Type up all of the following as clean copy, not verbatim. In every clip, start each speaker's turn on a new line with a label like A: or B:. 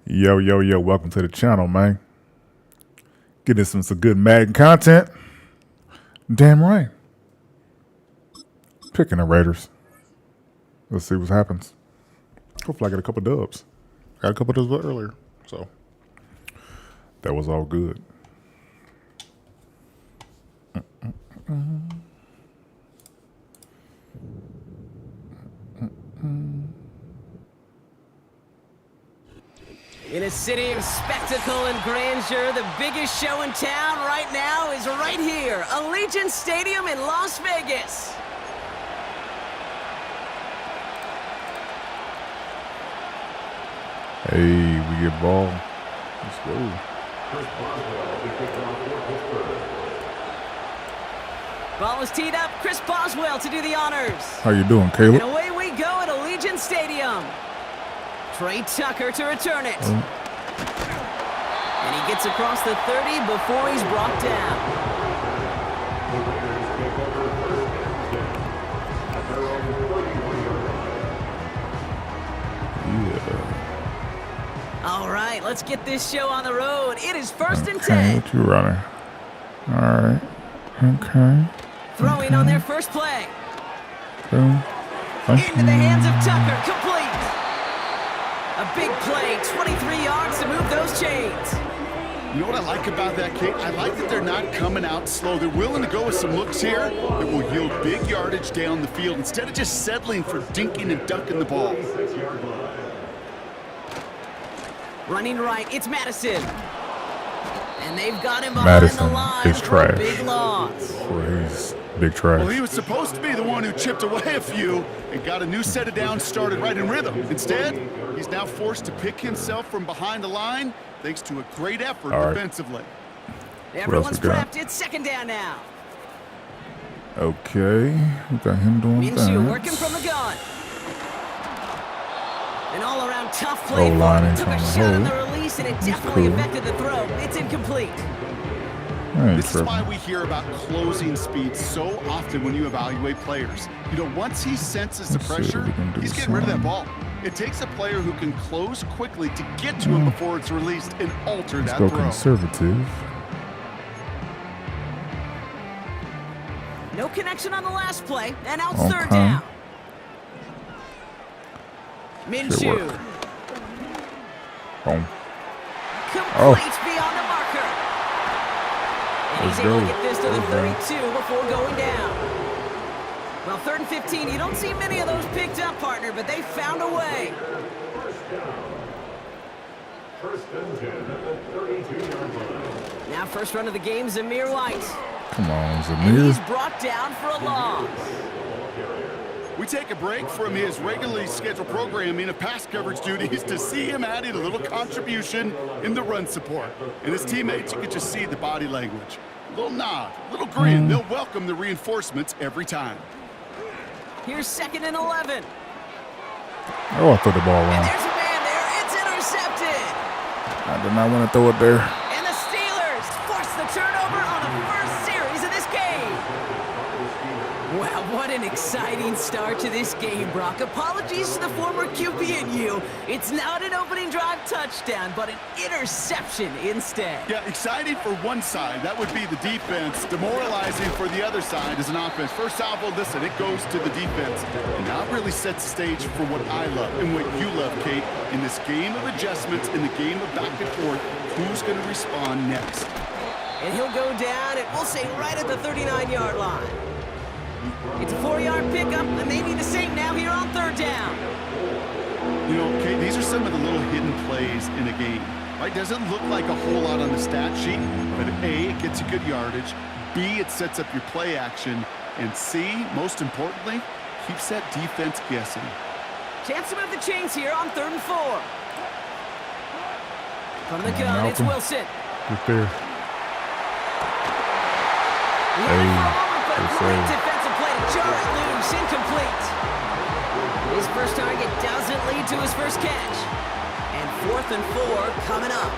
A: Yo, yo, yo, welcome to the channel, man. Getting some good Madden content. Damn right. Picking the Raiders. Let's see what happens. Hopefully I get a couple dubs. Got a couple dubs earlier, so that was all good.
B: In a city of spectacle and grandeur, the biggest show in town right now is right here, Allegiant Stadium in Las Vegas.
A: Hey, we get ball. Let's go.
B: Ball is teed up. Chris Boswell to do the honors.
A: How you doing, Caleb?
B: And away we go at Allegiant Stadium. Trey Tucker to return it. And he gets across the 30 before he's brought down. All right, let's get this show on the road. It is first and 10.
A: What you running? All right. Okay.
B: Throwing on their first play.
A: Boom.
B: Into the hands of Tucker, complete. A big play, 23 yards to move those chains.
C: You know what I like about that, Kate? I like that they're not coming out slow. They're willing to go with some looks here that will yield big yardage down the field instead of just settling for dinking and dunking the ball.
B: Running right, it's Madison. And they've got him behind the line
A: is
B: for a
A: trash.
B: big loss.
A: He's big trash.
C: Well, he was supposed to be the one who chipped away a few and got a new set of downs started right in rhythm. Instead, he's now forced to pick himself from behind the line thanks to a great effort defensively.
B: Everyone's prepped. It's second down now.
A: Okay, we got him doing
B: Minshew
A: that.
B: working from the gun. An all-around tough play. Took a shot on the release, and it definitely affected the throw. It's incomplete.
C: This is why we hear about closing speed so often when you evaluate players. You know, once he senses the pressure, he's getting rid of that ball. It takes a player who can close quickly to get to him before it's released and alter that throw.
A: Conservative.
B: No connection on the last play, and out third down. Minshew.
A: Boom.
B: Complete beyond the marker. And he's able to get this to the 32 before going down. Well, 3rd and 15, you don't see many of those picked up, partner, but they found a way. Now first run of the game, Zamir White.
A: Come on, Zamir.
B: And he's brought down for a loss.
C: We take a break from his regularly scheduled programming of pass coverage duties to see him adding a little contribution in the run support. And his teammates, you can just see the body language. A little nod, a little grin. They'll welcome the reinforcements every time.
B: Here's 2nd and 11.
A: Oh, I threw the ball
B: And
A: wrong.
B: there's a man there. It's intercepted.
A: I did not want to throw it there.
B: And the Steelers force the turnover on the first series of this game. Wow, what an exciting start to this game, Brock. Apologies to the former QB and you. It's not an opening drive touchdown, but an interception instead.
C: Yeah, exciting for one side. That would be the defense. Demoralizing for the other side as an offense. First off, well, listen, it goes to the defense. And now it really sets the stage for what I love and what you love, Kate. In this game of adjustments, in the game of back and forth, who's going to respond next?
B: And he'll go down, and we'll say right at the 39-yard line. It's a 4-yard pickup, and they need the same now here on 3rd down.
C: You know, Kate, these are some of the little hidden plays in a game. Right? Doesn't look like a whole lot on the stat sheet, but A, it gets you good yardage. B, it sets up your play action. And C, most importantly, keeps that defense guessing.
B: Chance to move the chains here on 3rd and 4. From the gun, it's Wilson.
A: Get there.
B: Great defensive play to jar it loose, incomplete. His first target doesn't lead to his first catch. And 4th and 4 coming up.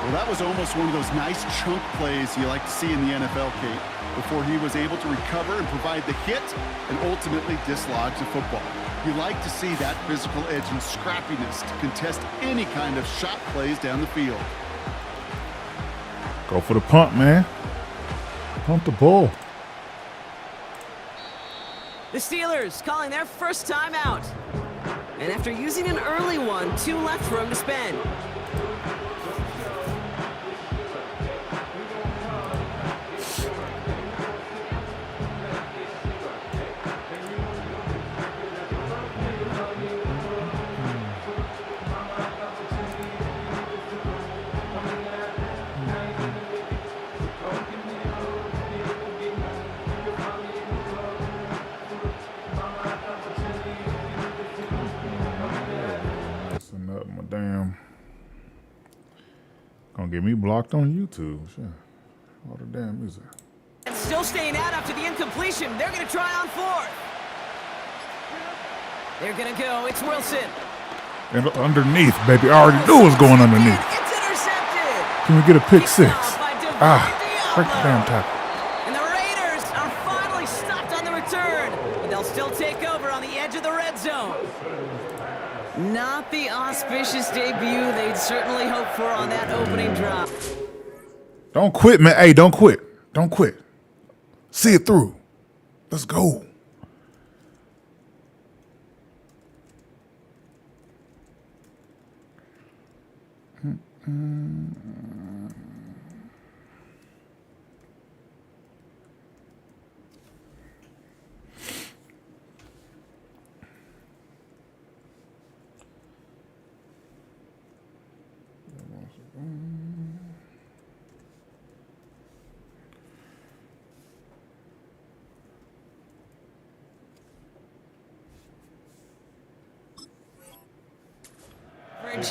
C: Well, that was almost one of those nice chunk plays you like to see in the NFL, Kate, before he was able to recover and provide the hit and ultimately dislodge the football. You like to see that physical edge and scrappiness to contest any kind of shot plays down the field.
A: Go for the punt, man. Punt the ball.
B: The Steelers calling their first time out. And after using an early one, 2 left for him to spend.
A: Gonna get me blocked on YouTube. Sure. All the damn music.
B: And still staying out after the incompletion. They're gonna try on 4th. They're gonna go. It's Wilson.
A: And underneath, baby. I already knew what was going underneath.
B: It's intercepted.
A: Can we get a pick 6? Break the
B: Diablo.
A: damn tackle.
B: And the Raiders are finally stopped on the return. But they'll still take over on the edge of the red zone. Not the auspicious debut they'd certainly hoped for on that opening drive.
A: Don't quit, man. Hey, don't quit. Don't quit. See it through. Let's go.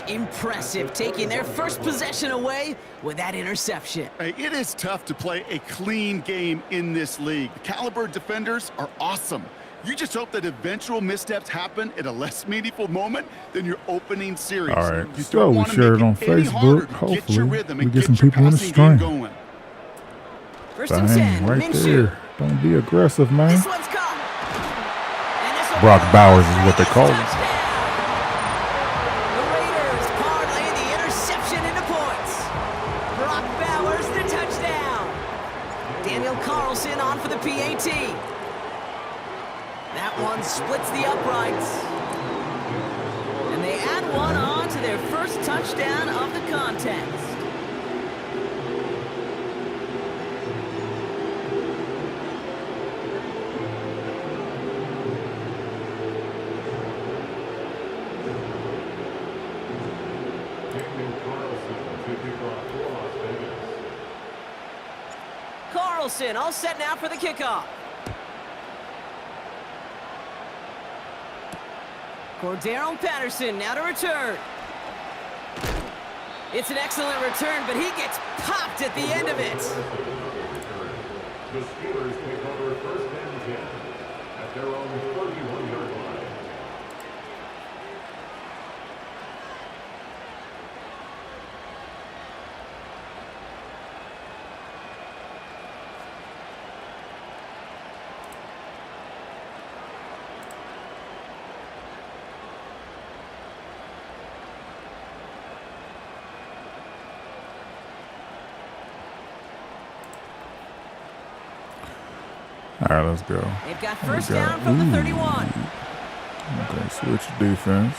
B: Impressive, taking their first possession away with that interception.
C: Hey, it is tough to play a clean game in this league. Caliber defenders are awesome. You just hope that eventual missteps happen at a less meaningful moment than your opening series.
A: All right,
C: You
A: so
C: don't
A: we
C: wanna
A: share it
C: make
A: on
C: any harder
A: Facebook.
C: to get your
A: Hopefully,
C: rhythm
A: we
C: and
A: get some
C: your
A: people in the
C: passing game
A: stream.
C: going.
B: First and
A: Dang,
B: 10,
A: right
B: Minshew.
A: there. Don't be aggressive, man.
B: This one's caught. And this'll
A: Brock
B: be
A: Bowers is what they call him.
B: touchdown. The Raiders parlay the interception into points. Brock Bowers the touchdown. Daniel Carlson on for the PAT. That one splits the uprights. And they add one on to their first touchdown of the contest. Carlson all set now for the kickoff. Cordero Patterson now to return. It's an excellent return, but he gets popped at the end of it.
D: The Steelers take over first and 10 at their own 31-yard line.
A: All right, let's go.
B: They've got first down from the 31.
A: Okay, switch defense.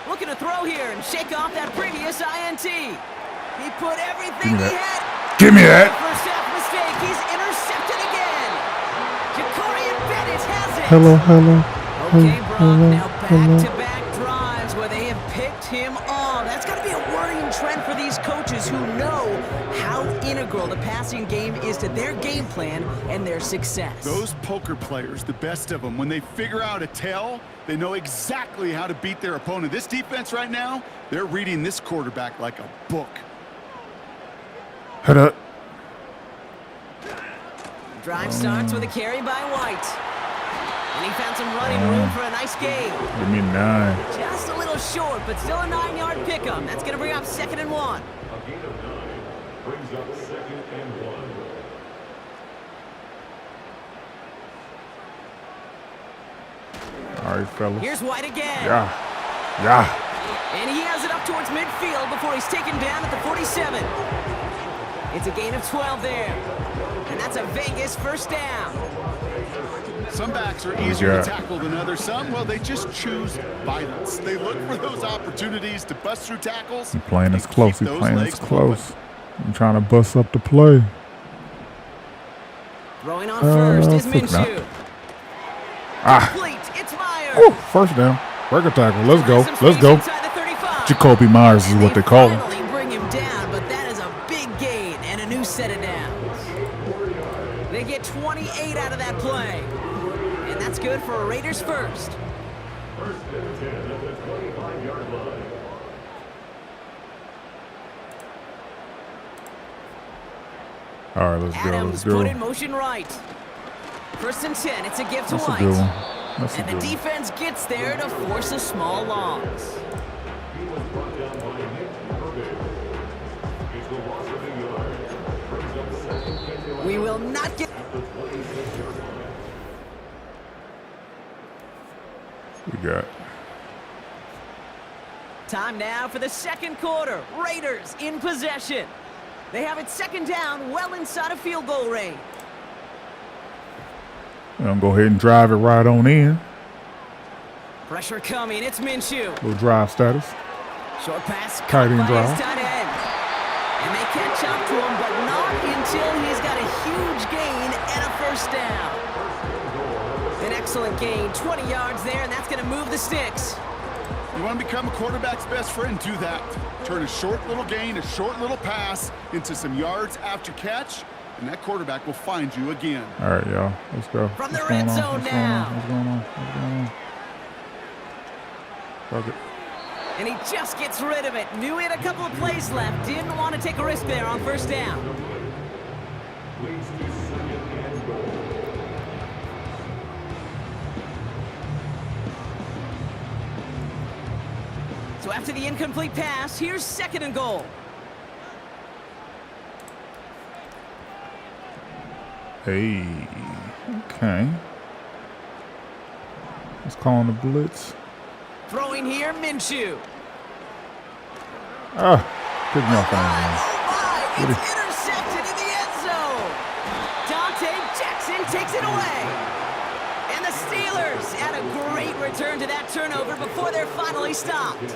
B: Looking to throw here and shake off that previous INT. He put everything he had.
A: Give me that.
B: First half mistake. He's intercepted again. Jacorian Bennett has it.
A: Hello, hello.
B: Okay, Brock,
A: hello,
B: now
A: hello.
B: back-to-back drives where they have picked him off. That's got to be a worrying trend for these coaches who know how integral the passing game is to their game plan and their success.
C: Those poker players, the best of them, when they figure out a tell, they know exactly how to beat their opponent. This defense right now, they're reading this quarterback like a book.
A: Head up.
B: Drive starts with a carry by White. And he found some running room for a nice gain.
A: Give me 9.
B: Just a little short, but still a 9-yard pickup. That's going to bring up 2nd and 1.
D: gain of 9 brings up 2nd and 1.
A: All right, fellas.
B: Here's White again.
A: Yeah. Yeah.
B: And he has it up towards midfield before he's taken down at the 47. It's a gain of 12 there. And that's a Vegas first down.
C: Some backs are easier to tackle than others. Some, well, they just choose violence. They look for those opportunities to bust through tackles.
A: He's playing us close. He's playing us close. I'm trying to bust up the play.
B: Throwing on first is Minshew. Complete. It's Myers.
A: Woo, first down. Break a tackle. Let's go. Let's go. Jacoby Myers is what they call him.
B: Finally bring him down, but that is a big gain and a new set of downs. They get 28 out of that play. And that's good for a Raiders first.
D: First and 10 at the 25-yard line.
A: All right, let's go.
B: Adams
A: Let's go.
B: put in motion right. First and 10. It's a give to
A: That's a
B: White.
A: good one. That's a
B: And the
A: good one.
B: defense gets there to force a small loss.
D: He was brought down by Nick Herbig. It's the loss of a yard. Brings up 2nd and 11
B: We will not get...
D: at the 26-yard line.
A: We got.
B: Time now for the second quarter. Raiders in possession. They have it second down, well inside of field goal range.
A: I'm going to go ahead and drive it right on in.
B: Pressure coming. It's Minshew.
A: Little drive status.
B: Short pass
A: Tight
B: caught
A: end
B: by
A: drive.
B: his tight end. And they catch up to him, but not until he's got a huge gain and a first down. An excellent gain, 20 yards there, and that's going to move the sticks.
C: You want to become a quarterback's best friend? Do that. Turn a short little gain, a short little pass into some yards after catch, and that quarterback will find you again.
A: All right, y'all. Let's go.
B: From the
A: What's
B: red
A: going on?
B: zone
A: What's going on?
B: now.
A: What's going on? What's going on? Fuck it.
B: And he just gets rid of it. Knew he had a couple of plays left. Didn't want to take a risk there on first down.
D: Leads to 2nd and goal.
B: So after the incomplete pass, here's 2nd and goal.
A: Hey. Okay. Let's call on the blitz.
B: Throwing here, Minshew.
A: Pick me off on that.
B: Oh, it's intercepted in the end zone. Dante Jackson takes it away. And the Steelers add a great return to that turnover before they're finally stopped.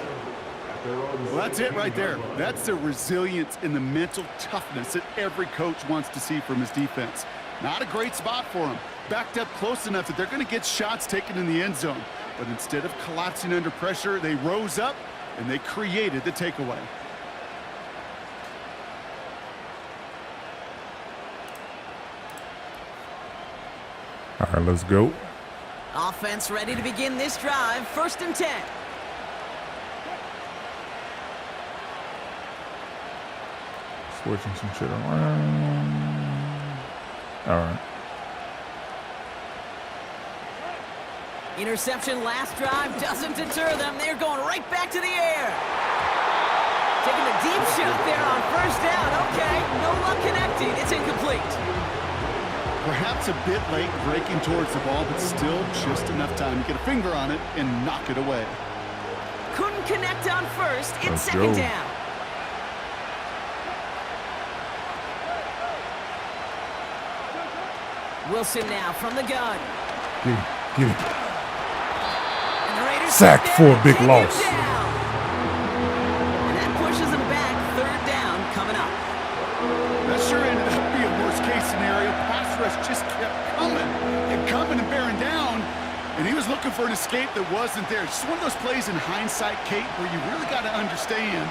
C: Well, that's it right there. That's the resilience and the mental toughness that every coach wants to see from his defense. Not a great spot for him. Backed up close enough that they're going to get shots taken in the end zone. But instead of collapsing under pressure, they rose up and they created the takeaway.
A: All right, let's go.
B: Offense ready to begin this drive. 1st and 10.
A: Switching some shit around. All right.
B: Interception last drive doesn't deter them. They're going right back to the air. Taking a deep shot there on first down. Okay, no luck connecting. It's incomplete.
C: Perhaps a bit late breaking towards the ball, but still just enough time to get a finger on it and knock it away.
B: Couldn't connect on first. It's
A: Let's
B: second
A: go.
B: down. Wilson now from the gun.
A: Get it.
B: And the Raiders
A: Sacked
B: step
A: for
B: in
A: a big
B: and take him
A: loss.
B: down. And that pushes them back. 3rd down coming up.
C: That sure ended up being worst case scenario. Pass rush just kept coming and bearing down. And he was looking for an escape that wasn't there. Just one of those plays in hindsight, Kate, where you really got to understand,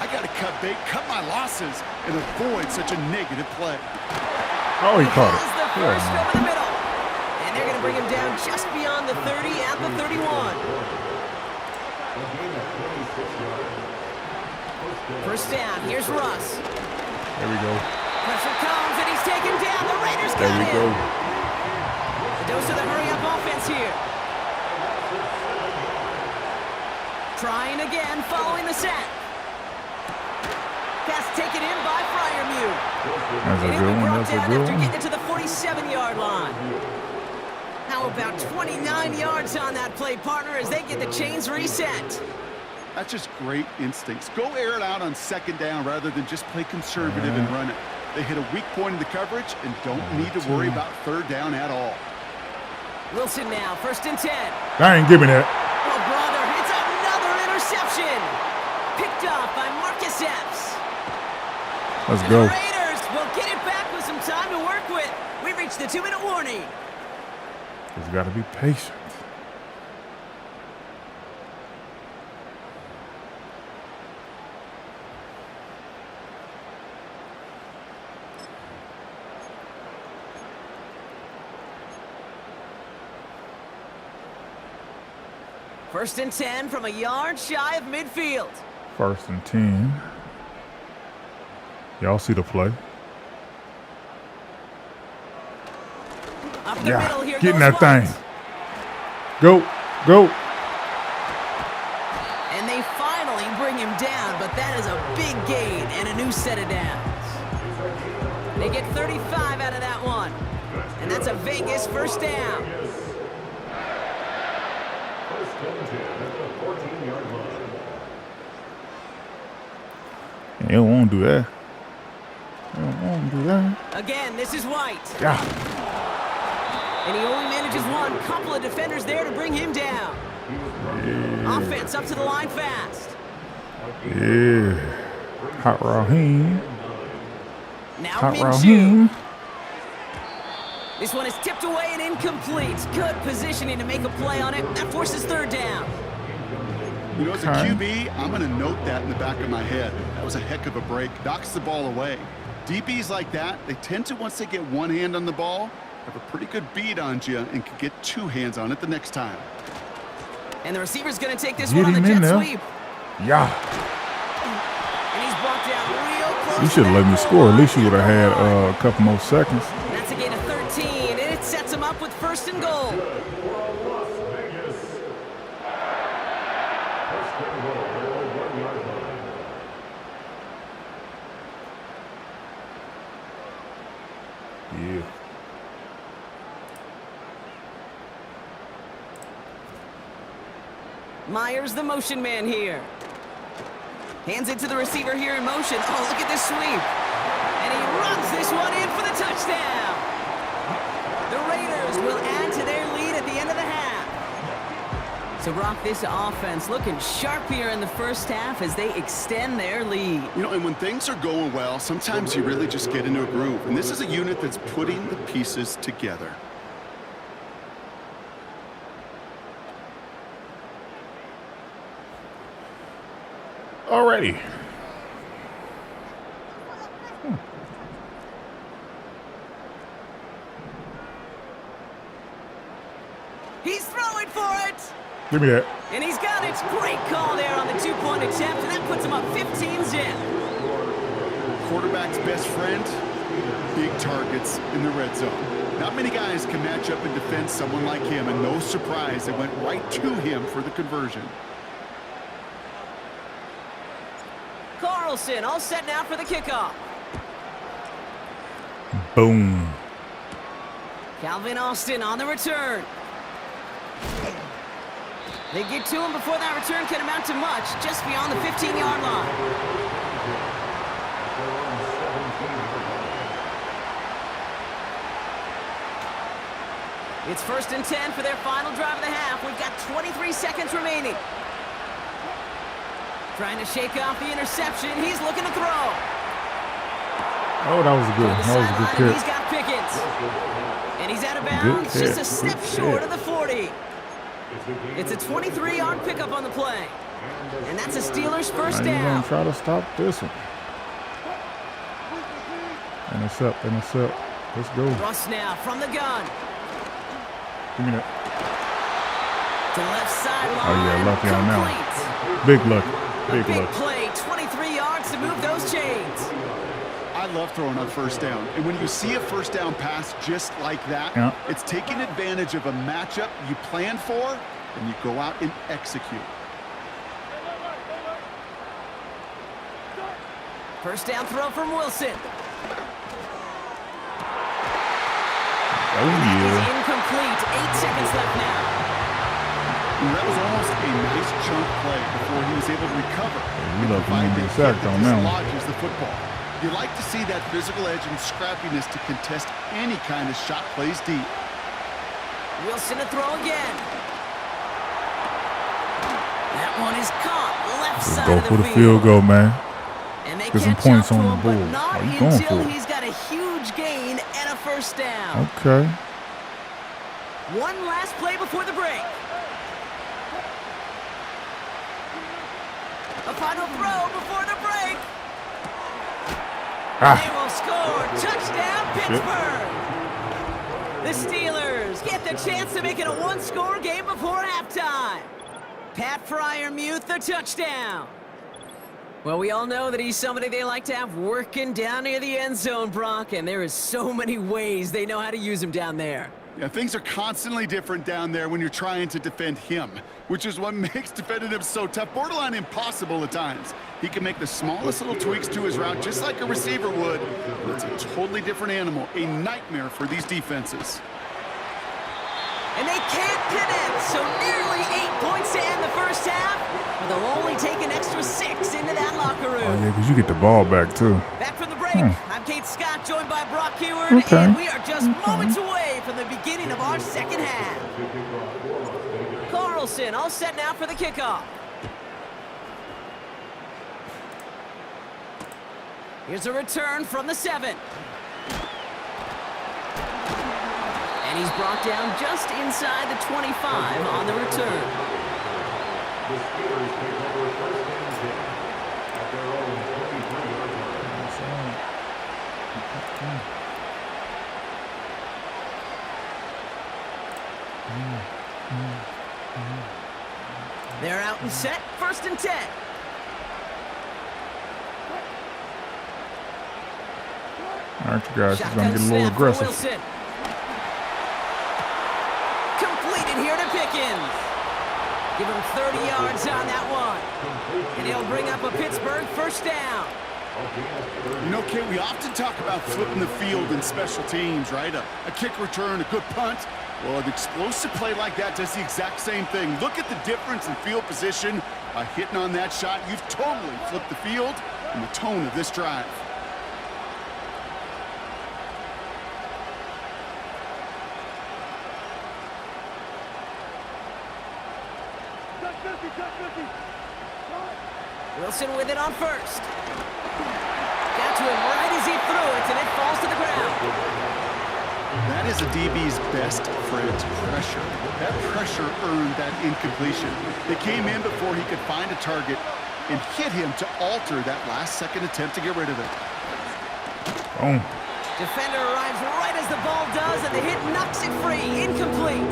C: I got to cut bait, cut my losses, and avoid such a negative play.
A: Oh, he caught
B: Has the
A: it.
B: first
A: Yeah,
B: over the middle. And they're going to bring him down just beyond the 30 at the 31. First down. Here's Russ.
A: there we go.
B: Pressure comes, and he's taken down. The Raiders got
A: There we
B: him.
A: go.
B: The dose of the hurry-up offense here. Trying again, following the sack. Pass taken in by Fryermuth.
A: That's a
B: And
A: good
B: it'll be
A: one.
B: brought
A: That's a
B: down
A: good
B: after
A: one.
B: getting it to the 47-yard line. How about 29 yards on that play, partner, as they get the chains reset?
C: That's just great instincts. Go air it out on second down rather than just play conservative and run it. They hit a weak point in the coverage and don't need to worry about third down at all.
B: Wilson now, 1st and 10.
A: Dang, give me that.
B: Oh, brother, it's another interception. Picked off by Marcus Epps.
A: Let's
B: And
A: go.
B: the Raiders will get it back with some time to work with. We reached the 2-minute warning.
A: Just got to be patient.
B: First and 10 from a yard shy of midfield.
A: 1st and 10. Y'all see the play?
B: Up the middle here
A: Getting
B: goes
A: that thing.
B: White.
A: Go, go.
B: And they finally bring him down, but that is a big gain and a new set of downs. They get 35 out of that one. And that's a Vegas first down.
D: First and 10 at the 14-yard line.
A: You don't want to do that. You don't want to do that.
B: Again, this is White.
A: Yeah.
B: And he only manages one. Couple of defenders there to bring him down. Offense up to the line fast.
A: Yeah. Hot Raheem.
B: Now
A: Hot
B: Minshew.
A: Raheem.
B: This one is tipped away and incomplete. Good positioning to make a play on it. That forces third down.
C: You know, as a
A: Okay.
C: QB, I'm going to note that in the back of my head. That was a heck of a break. Knocks the ball away. DBs like that, they tend to, once they get one hand on the ball, have a pretty good beat on you and can get two hands on it the next time.
B: And the receiver's going to take this
A: Get
B: one on the
A: him in
B: jet
A: there.
B: sweep.
A: Yeah.
B: And he's brought down real close.
A: You
B: to
A: should have
B: that
A: let me
B: goal
A: score. At
B: line.
A: least you would have had a couple more seconds.
B: That's a gain of 13, and it sets him up with 1st and goal.
D: For Las Vegas. First and goal at the 1-yard line.
A: Yeah.
B: Myers, the motion man here. Hands it to the receiver here in motion. Oh, look at this sweep. And he runs this one in for the touchdown. The Raiders will add to their lead at the end of the half. So, Brock, this offense looking sharp here in the first half as they extend their lead.
C: You know, and when things are going well, sometimes you really just get into a groove. And this is a unit that's putting the pieces together.
A: Alrighty.
B: He's throwing for it.
A: Give me that.
B: And he's got it. Great call there on the two-point attempt, and that puts him up 15 zip.
C: Quarterback's best friend, big targets in the red zone. Not many guys can match up and defend someone like him, and no surprise, it went right to him for the conversion.
B: Carlson all set now for the kickoff.
A: Boom.
B: Calvin Austin on the return. They get to him before that return can amount to much, just beyond the 15-yard line. It's 1st and 10 for their final drive of the half. We've got 23 seconds remaining. Trying to shake off the interception. He's looking to throw.
A: Oh, that was good. That was a good
B: Sideline, and he's
A: kick.
B: got Pickens. And he's out of bounds, just a step short of the 40. It's a 23-yard pickup on the play. And that's a Steelers first
A: Now you're
B: down.
A: going to try to stop this one. Intercept, intercept. Let's go.
B: Russ now from the gun.
A: Give me that.
B: To the left sideline.
A: Oh, yeah, lucky on that one.
B: Complete.
A: Big luck.
B: A
A: Big
B: big
A: luck.
B: play, 23 yards to move those chains.
C: I love throwing on first down. And when you see a first down pass just like that,
A: Yeah.
C: it's taking advantage of a matchup you plan for, and you go out and execute.
B: First down throw from Wilson.
A: Oh, yeah.
B: Incomplete. 8 seconds left now.
C: That was almost a nice chunk play before he was able to recover.
A: We love him to be sacked on that one.
C: Dislodges the football. You like to see that physical edge and scrappiness to contest any kind of shot plays deep.
B: Wilson to throw again. That one is caught. Left side
A: Go
B: of the
A: for the
B: field.
A: field goal, man.
B: And they
A: Get some
B: catch
A: points
B: up
A: on
B: to
A: the
B: him, but
A: board.
B: not
A: Oh, you going
B: until
A: for it.
B: he's got a huge gain and a first down.
A: Okay.
B: One last play before the break. A final throw before the break. They will score. Touchdown, Pittsburgh. The Steelers get the chance to make it a one-score game before halftime. Pat Fryermuth, the touchdown. Well, we all know that he's somebody they like to have working down near the end zone, Brock, and there is so many ways they know how to use him down there.
C: Yeah, things are constantly different down there when you're trying to defend him, which is what makes defending him so tough, borderline impossible at times. He can make the smallest little tweaks to his route just like a receiver would, but it's a totally different animal, a nightmare for these defenses.
B: And they can't connect, so nearly 8 points to end the first half, but they'll only take an extra 6 into that locker room.
A: Oh, yeah, because you get the ball back, too.
B: Back from the break, I'm Kate Scott, joined by Brock Heward,
A: Okay.
B: and we are just moments away from the beginning of our second half. Carlson all set now for the kickoff. Here's a return from the 7. And he's brought down just inside the 25 on the return.
D: The Steelers take over first and 10 at their own 23-yard line.
B: They're out and set, first and 10.
A: All right, you guys, he's going
B: Shotgun
A: to get a little
B: snap for
A: aggressive.
B: Wilson. Completed here to Pickens. Give him 30 yards on that one. And he'll bring up a Pittsburgh first down.
C: You know, Kate, we often talk about flipping the field in special teams, right? A kick return, a good punt. Well, an explosive play like that does the exact same thing. Look at the difference in field position. By hitting on that shot, you've totally flipped the field and the tone of this drive.
B: Wilson with it on first. Got to him right as he threw it, and it falls to the ground.
C: That is a DB's best friend, pressure. That pressure earned that incompletion. They came in before he could find a target and hit him to alter that last-second attempt to get rid of it.
A: Boom.
B: Defender arrives right as the ball does, and the hit knocks it free. Incomplete.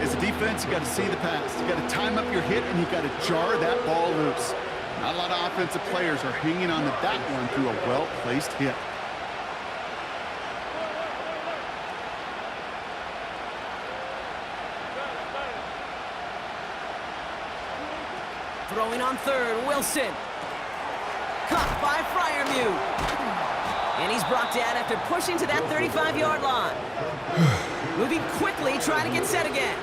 C: As a defense, you got to see the pass. You got to time up your hit, and you got to jar that ball loose. Not a lot of offensive players are hanging on to that one through a well-placed hit.
B: Throwing on third, Wilson. Caught by Fryermuth. And he's brought down after pushing to that 35-yard line. Moving quickly, trying to get set again.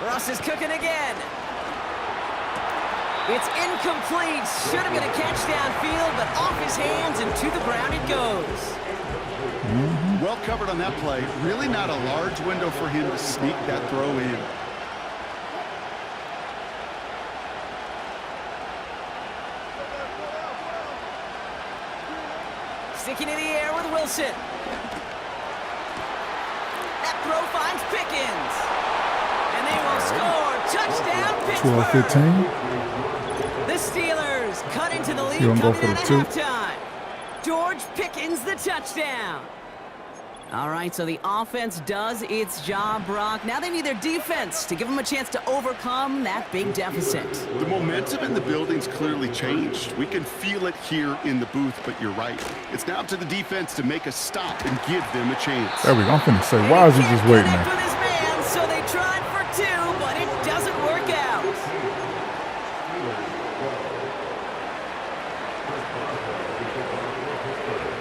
B: Russ is cooking again. It's incomplete. Should have been a catch downfield, but off his hands and to the ground it goes.
C: Well covered on that play. Really not a large window for him to sneak that throw in.
B: Sticking in the air with Wilson. That throw finds Pickens. And they will score. Touchdown, Pittsburgh.
A: 12-15.
B: The Steelers cut into the lead
A: You gonna go
B: coming
A: for
B: out
A: the
B: at
A: two?
B: halftime. George Pickens, the touchdown. All right, so the offense does its job, Brock. Now they need their defense to give them a chance to overcome that big deficit.
C: The momentum in the building's clearly changed. We can feel it here in the booth, but you're right. It's now up to the defense to make a stop and give them a chance.
A: There we go. I'm finna say, why is he just waiting
B: Connect
A: there?
B: with his man, so they tried for 2, but it doesn't work out.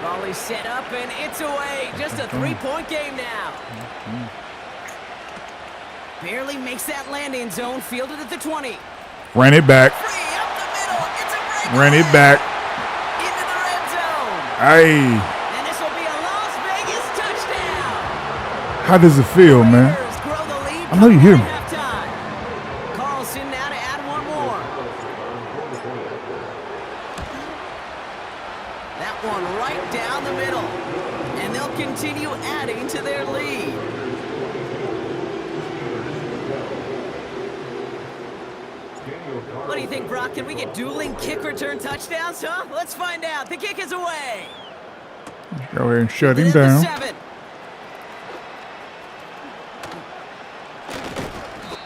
B: Volley set up, and it's away. Just a 3-point game now. Barely makes that landing zone, fielded at the 20.
A: Ran it back.
B: Free up the middle. It's a break.
A: Ran it back.
B: Into the red zone.
A: Hey,
B: And this will be a Las Vegas touchdown.
A: how does it feel, man?
B: Raiders grow the lead
A: I know you hear me.
B: coming into halftime. Carlson now to add one more. That one right down the middle. And they'll continue adding to their lead. What do you think, Brock? Can we get dueling kick return touchdowns, huh? Let's find out. The kick is away.
A: Go ahead and shut him
B: It is the
A: down.
B: 7.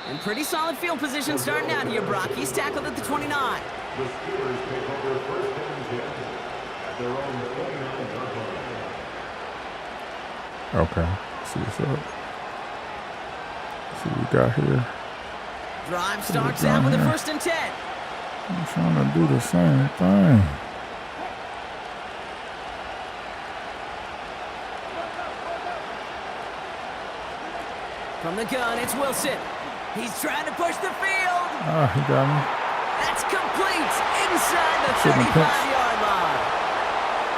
B: And pretty solid field position starting out here, Brock. He's tackled at the 29.
D: The Steelers take over first and 10 at their own 29-yard line.
A: Okay, let's see what's up. Let's see what we got here.
B: Drive starts out with a 1st and 10.
A: I'm trying to do the same thing.
B: From the gun, it's Wilson. He's trying to push the field.
A: Ah, he got me.
B: That's complete inside the
A: Shouldn't have pitched.
B: 35-yard line.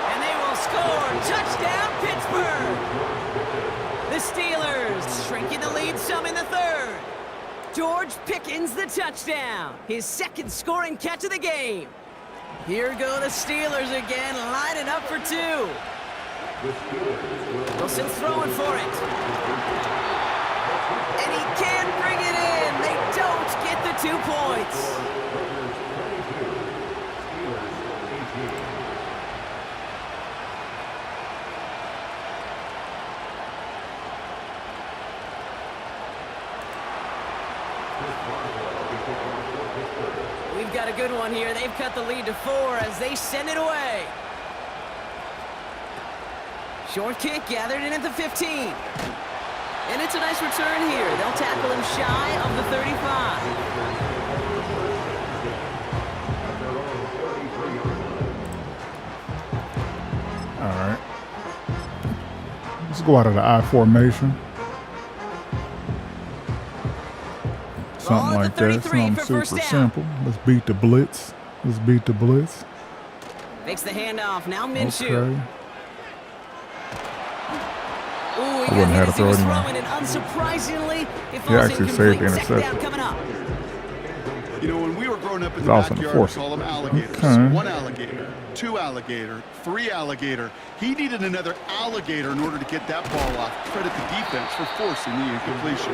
B: And they will score. Touchdown, Pittsburgh. The Steelers shrinking the lead some in the 3rd. George Pickens the touchdown. His 2nd scoring catch of the game. Here go the Steelers again, lining up for 2. Wilson's throwing for it. And he can't bring it in. They don't get the 2 points. We've got a good one here. They've cut the lead to 4 as they send it away. Short kick gathered in at the 15. And it's a nice return here. They'll tackle him shy of the 35.
A: All right. Let's go out of the I formation. Something like that. Something super simple. Let's beat the blitz. Let's beat the blitz.
B: Makes the handoff. Now Minshew.
A: Okay.
B: Ooh, he
A: I wouldn't
B: got hit
A: have to
B: as he
A: throw
B: was
A: it in.
B: throwing, and unsurprisingly, it
A: He
B: falls
A: actually saved the
B: incomplete. 2nd down
A: interception.
B: coming up.
C: You know, when we were growing up in
A: It's
C: the
A: also an
C: backyard, we
A: enforcer.
C: call them alligators.
A: Okay.
C: 1 alligator, 2 alligator, 3 alligator. He needed another alligator in order to get that ball off. Credit the defense for forcing the incompletion.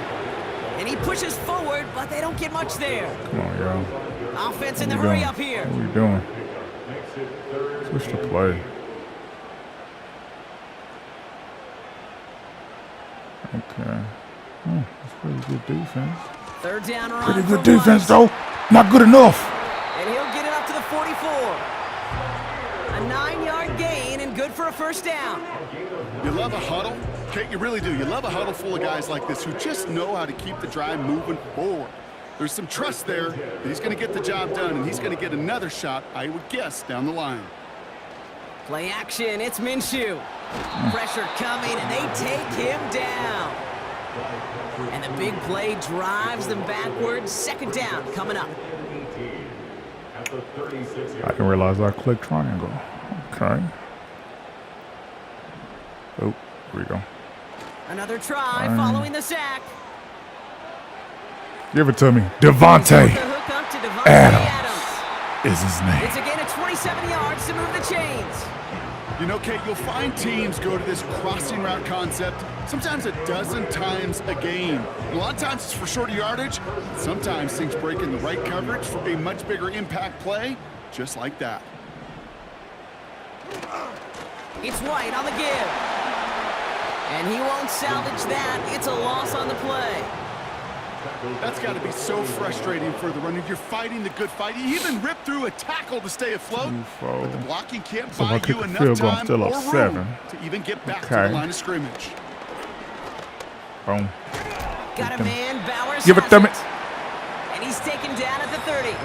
B: And he pushes forward, but they don't get much there.
A: Come on, y'all.
B: Offense in the
A: What we
B: hurry
A: doing?
B: up here.
A: What are we doing? Switch to play. Okay. That's pretty good defense.
B: 3rd down run.
A: Pretty good
B: for
A: defense,
B: White.
A: though. Not good enough.
B: And he'll get it up to the 44. A 9-yard gain and good for a 1st down.
C: You love a huddle? Kate, you really do. You love a huddle full of guys like this who just know how to keep the drive moving forward. There's some trust there that he's going to get the job done, and he's going to get another shot, I would guess, down the line.
B: Play action, it's Minshew. Pressure coming, and they take him down. And the big play drives them backwards. 2nd down coming up.
A: I didn't realize I clicked triangle. Okay. Oh, here we go.
B: Another try following the sack.
A: Give it to me. Devontae
B: The hook up to Devontae
A: Adams is his name.
B: It's a gain of 27 yards to move the chains.
C: You know, Kate, you'll find teams go to this crossing route concept sometimes a dozen times a game. And a lot of times it's for shorter yardage. Sometimes things break in the right coverage for a much bigger impact play, just like that.
B: It's White on the give. And he won't salvage that. It's a loss on the play.
C: That's got to be so frustrating for the runner. You're fighting the good fight. You even ripped through a tackle to stay afloat. But the blocking can't
A: So if I
C: buy
A: kick
C: you
A: a
C: enough
A: field goal, I'm
C: time
A: still
C: or
A: up
C: room
A: 7.
C: to even get back to
A: Okay.
C: the line of scrimmage.
A: Boom.
B: Got a man. Bowers
A: Give it
B: has
A: to me.
B: And he's taken down at the 30.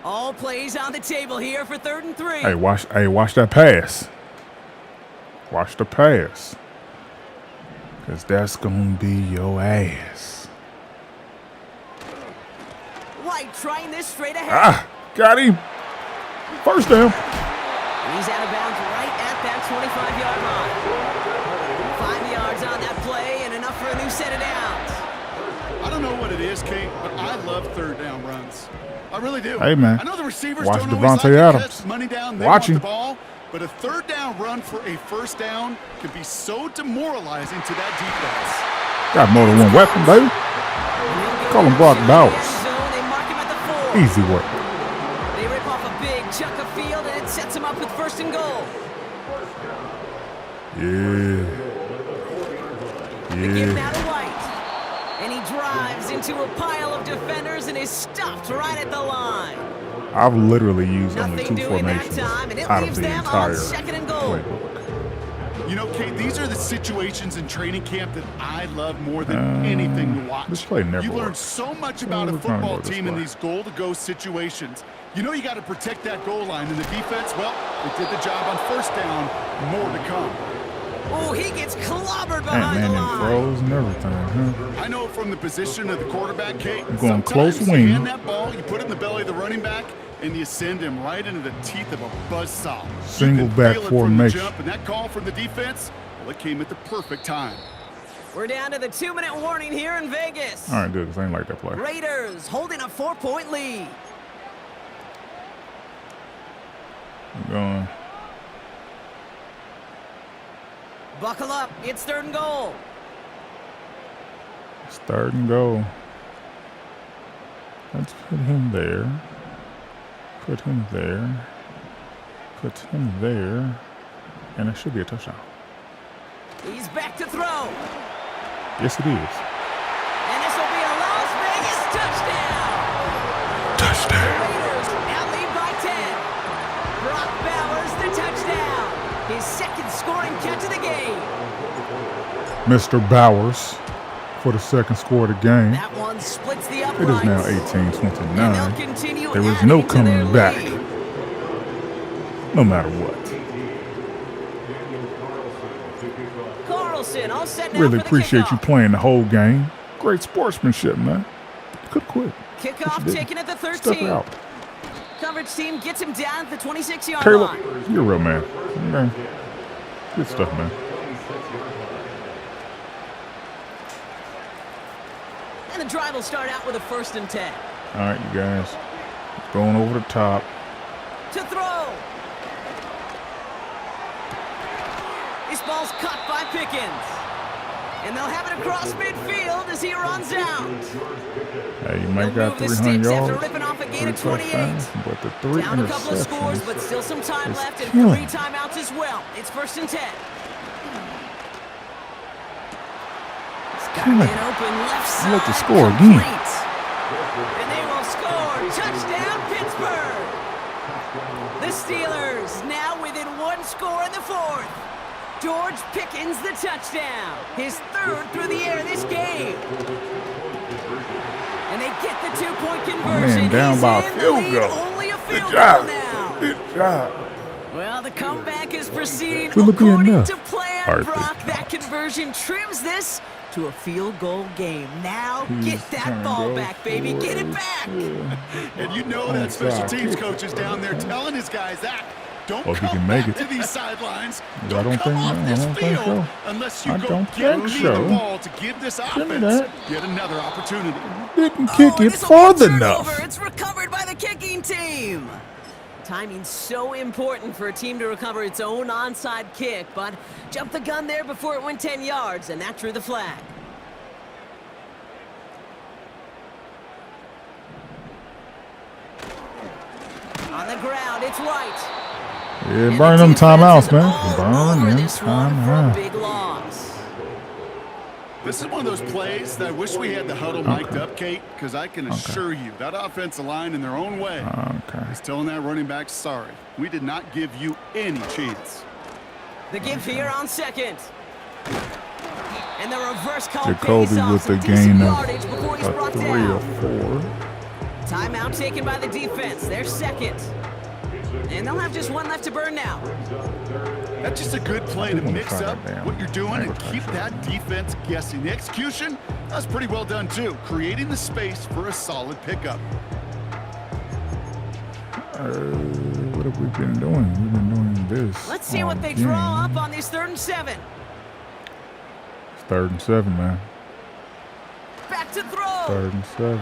B: All plays on the table here for 3rd and 3.
A: Hey, watch that pass. Watch the pass. Because that's going to be your ass.
B: White trying this straight ahead.
A: Ah, got him. First down.
B: And he's out of bounds right at that 25-yard line. 5 yards on that play and enough for a new set of downs.
C: I don't know what it is, Kate, but I love 3rd down runs. I really do.
A: Hey, man.
C: I know the receivers
A: Watch
C: don't always like
A: Devontae
C: to
A: Adams.
C: catch money down. They
A: Watch
C: want the
A: him.
C: ball, but a 3rd down run for a 1st down can be so demoralizing to that defense.
A: Got more than one weapon, baby. Call him Brock Bowers.
B: They mark him at the 4.
A: Easy work.
B: They rip off a big chunk of field, and it sets him up with 1st and goal.
A: Yeah.
B: They give him
A: Yeah.
B: out to White. And he drives into a pile of defenders and is stopped right at the line.
A: I've literally used only
B: Nothing
A: 2
B: doing that
A: formations
B: time, and it
A: out of
B: leaves
A: the
B: them on
A: entire
B: 2nd and goal.
A: playbook.
C: You know, Kate, these are the situations in training camp that I love more than anything to watch.
A: This play never
C: You learn
A: works.
C: so much about a
A: We're trying to
C: football
A: go this
C: team in
A: way.
C: these goal-to-go situations. You know you got to protect that goal line, and the defense, well, they did the job on 1st down. More to come.
B: Oh, he gets clobbered
A: And
B: behind the
A: man,
B: line.
A: throws and everything, huh?
C: I know from the position of the quarterback, Kate,
A: I'm going
C: sometimes
A: close
C: you
A: wing.
C: hand that ball, you put it in the belly of the running back, and you send him right into the teeth of a buzzsaw.
A: Single
C: You can
A: back
C: feel it
A: formation.
C: From the jump, and that call from the defense, well, it came at the perfect time.
B: We're down to the 2-minute warning here in Vegas.
A: All right, dude, this ain't like that play.
B: Raiders holding a 4-point lead.
A: I'm going.
B: Buckle up. It's 3rd and goal.
A: It's 3rd and goal. Let's put him there. Put him there. Put him there. And it should be a touchdown.
B: He's back to throw.
A: Yes, it is.
B: And this will be a Las Vegas touchdown.
A: Touchdown.
B: Raiders now lead by 10. Brock Bowers the touchdown. His 2nd scoring catch of the game.
A: Mr. Bowers for the 2nd score of the game.
B: That one splits the uprights.
A: It is now
B: And
A: 18-29.
B: they'll continue
A: There is
B: adding
A: no
B: to their
A: coming back,
B: lead.
A: no matter what.
B: Carlson all set now
A: Really
B: for the
A: appreciate you
B: kickoff.
A: playing the whole game. Great sportsmanship, man. Could quit.
B: Kickoff
A: did.
B: taken at the
A: Stuck
B: 13.
A: out.
B: Coverage team gets him down at the 26-yard
A: Caleb,
B: line.
A: you're a real man. Okay. Good stuff, man.
B: And the drive will start out with a 1st and 10.
A: All right, you guys. Going over the top.
B: To throw. This ball's caught by Pickens. And they'll have it across midfield as he runs out.
A: Hey, you might
B: They'll
A: got
B: move the
A: 300
B: sticks after
A: yards.
B: ripping off a gain of
A: 3
B: 28.
A: touchdowns, but the 3
B: Down a couple of scores,
A: interceptions.
B: but still some time
A: It's
B: left and
A: killing.
B: 3 timeouts as well. It's 1st and 10.
A: Killing.
B: Man open left side.
A: Let the score again.
B: complete. And they will score. Touchdown, Pittsburgh. The Steelers now within 1 score in the 4th. George Pickens the touchdown. His 3rd through the air this game. And they get the 2-point conversion.
A: Man, down
B: He's
A: by a
B: in the
A: field
B: lead,
A: goal.
B: only a
A: Good
B: field goal
A: job.
B: now.
A: Good job.
B: Well, the comeback is proceeding
A: Will it be
B: according
A: enough?
B: to plan,
A: Hardly
B: Brock. That
A: not.
B: conversion trims this to a field goal game. Now
A: He's
B: get that
A: trying to
B: ball
A: go
B: back, baby.
A: for
B: Get it back.
C: And you know that special
A: Onside
C: teams
A: kick.
C: coach is down there telling his guys that. Don't
A: Well, if he
C: come
A: can make
C: back
A: it.
C: to these sidelines.
A: I
C: Don't
A: don't
C: come
A: think-
C: off
A: I
C: this
A: don't think
C: field
A: so.
C: unless you
A: I
C: go
A: don't
C: get
A: think
C: me
A: so.
C: the ball to give this
A: me
C: offense
A: that.
C: yet another opportunity.
A: Didn't
B: Oh,
A: kick
B: and
A: it
B: this'll be a
A: far
B: turnover.
A: enough.
B: It's recovered by the kicking team. Timing's so important for a team to recover its own onside kick, but jumped the gun there before it went 10 yards, and that drew the flag. On the ground, it's White.
A: Yeah,
B: And
A: burn
B: the
A: them
B: defense
A: timeouts,
B: is
A: man.
B: all
A: Burn
B: over
A: them
B: this one for a
A: timeouts.
B: big loss.
C: This is one of those plays that I wish we had the huddle mic'd up, Kate, because I can assure you that offensive line in their own way is telling that running back, sorry, we did not give you any chance.
B: The give here on second. And the reverse call
A: Jacoby
B: pays off
A: with the
B: some decent
A: gain
B: yardage
A: of
B: before he's brought
A: 3
B: down.
A: or 4.
B: Timeout taken by the defense. They're second. And they'll have just one left to burn now.
C: That's just a good play to mix up what you're doing and keep that defense guessing. The execution, that's pretty well done too, creating the space for a solid pickup.
A: What have we been doing? We've been doing this.
B: Let's see what they draw up on this 3rd and 7.
A: It's 3rd and 7, man.
B: Back to throw.
A: 3rd and 7.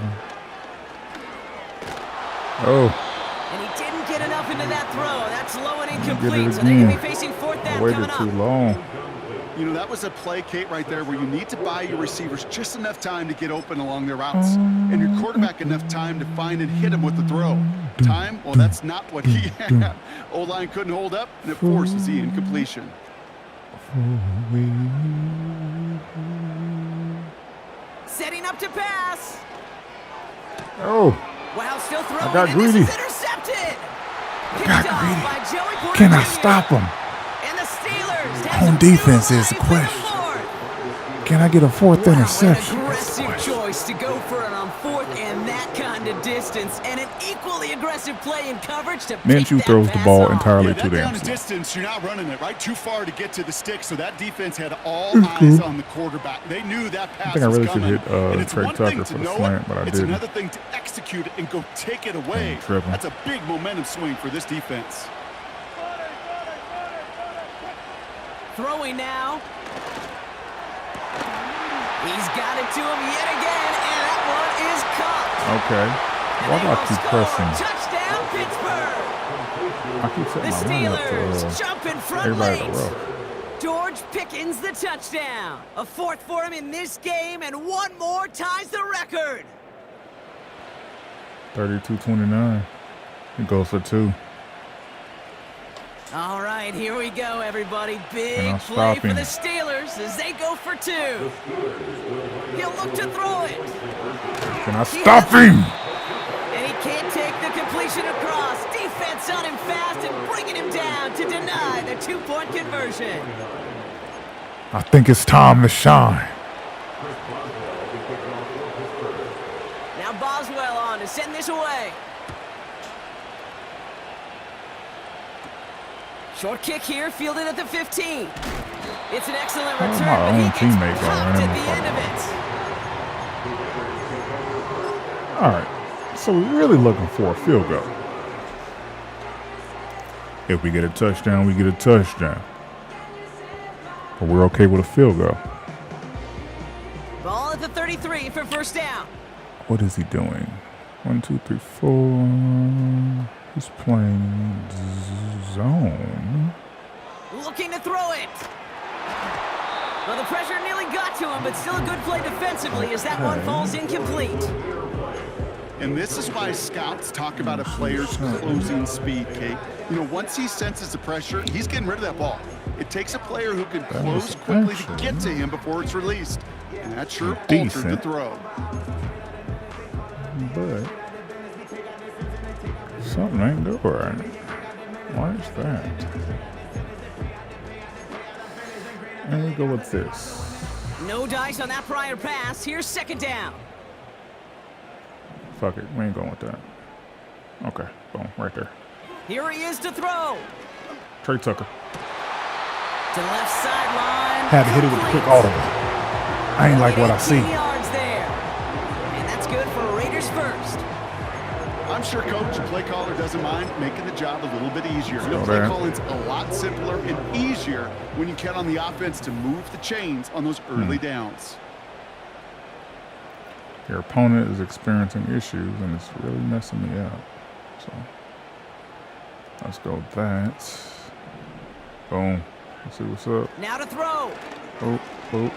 A: Oh.
B: And he didn't get enough into that throw. That's low and
A: Get
B: incomplete.
A: it
B: So they're going to
A: again.
B: be facing 4th down
A: Waited
B: coming
A: too
B: up.
A: long.
C: You know, that was a play, Kate, right there where you need to buy your receivers just enough time to get open along their routes. And your quarterback enough time to find and hit him with the throw. Time? Well, that's not what he had. O-line couldn't hold up, and it forces the incompletion.
B: Setting up to pass.
A: Oh.
B: Wow, still throwing.
A: got
B: and this
A: greedy.
B: is intercepted. Picked
A: got
B: off
A: greedy.
B: by Joey Porter
A: Can I
B: Jr.
A: stop him?
B: And the Steelers have
A: On
B: some
A: defense
B: field
A: is the
B: life in the
A: question.
B: 4th.
A: Can I get a 4th
B: Wow, an
A: interception?
B: aggressive choice to go for it on 4th and that kind of distance, and an equally aggressive play in coverage to pick
A: Minshew
B: that
A: throws the
B: pass
A: ball
B: off.
A: entirely
C: Yeah,
A: too
C: that
A: damn
C: down and
A: slow.
C: distance, you're not running it, right? Too far to get to the stick, so that defense had all eyes on the quarterback. They knew that pass
A: think I really
C: was
A: should
C: coming.
A: hit,
C: And it's
A: Trey
C: one
A: Tucker
C: thing
A: for
C: to
A: the
C: know
A: slant,
C: it,
A: but I
C: it's
A: didn't.
C: another thing to execute it and go take it away.
A: tripping.
C: That's a big momentum swing for this defense.
B: Throwing now. He's got it to him yet again, and that one is caught.
A: Okay.
B: And
A: Why
B: they
A: do I
B: will
A: keep
B: score.
A: pressing?
B: Touchdown, Pittsburgh.
A: I keep
B: The
A: setting my line up
B: Steelers
A: to
B: jump in front
A: everybody
B: late.
A: at the rough.
B: George Pickens the touchdown. A 4th for him in this game, and one more ties the record.
A: 32-29. It goes for 2.
B: All right, here we go, everybody. Big
A: Can I
B: play
A: stop
B: for
A: him?
B: the Steelers as they go for 2. He'll look to throw it.
A: Can I stop him?
B: And he can't take the completion across. Defense on him fast and bringing him down to deny the 2-point conversion.
A: I think it's time to shine.
B: Now Boswell on to send this away. Short kick here, fielded at the 15. It's an excellent
A: Oh,
B: return,
A: my
B: but
A: own
B: he gets
A: teammate gonna
B: popped
A: run
B: at
A: him
B: the end of it.
A: All right. So we're really looking for a field goal. If we get a touchdown, we get a touchdown. But we're okay with a field goal.
B: Ball at the 33 for 1st down.
A: What is he doing? 1, 2, 3, 4. He's playing zone.
B: Looking to throw it. Well, the pressure nearly got to him, but still a good play defensively as that one falls incomplete.
C: And this is why scouts talk about a player's closing speed, Kate. You know, once he senses the pressure, he's getting rid of that ball. It takes a player who can close quickly to get to him before it's released. And that sure altered the throw.
A: But something ain't go right. Why is that? And we go with this.
B: No dice on that prior pass. Here's 2nd down.
A: Fuck it. We ain't going with that. Okay. Boom. Right there.
B: Here he is to throw.
A: Trey Tucker.
B: To the left sideline.
A: Had to hit it with a quick audible. I ain't like what I see.
B: 18 yards there. And that's good for Raiders first.
C: I'm sure coach and play caller doesn't mind making the job a little bit easier. You know,
A: Go
C: play
A: there.
C: calling's a lot simpler and easier when you count on the offense to move the chains on those early downs.
A: Your opponent is experiencing issues, and it's really messing me up. So let's go with that. Boom. Let's see what's up.
B: Now to throw.
A: Oh, oh.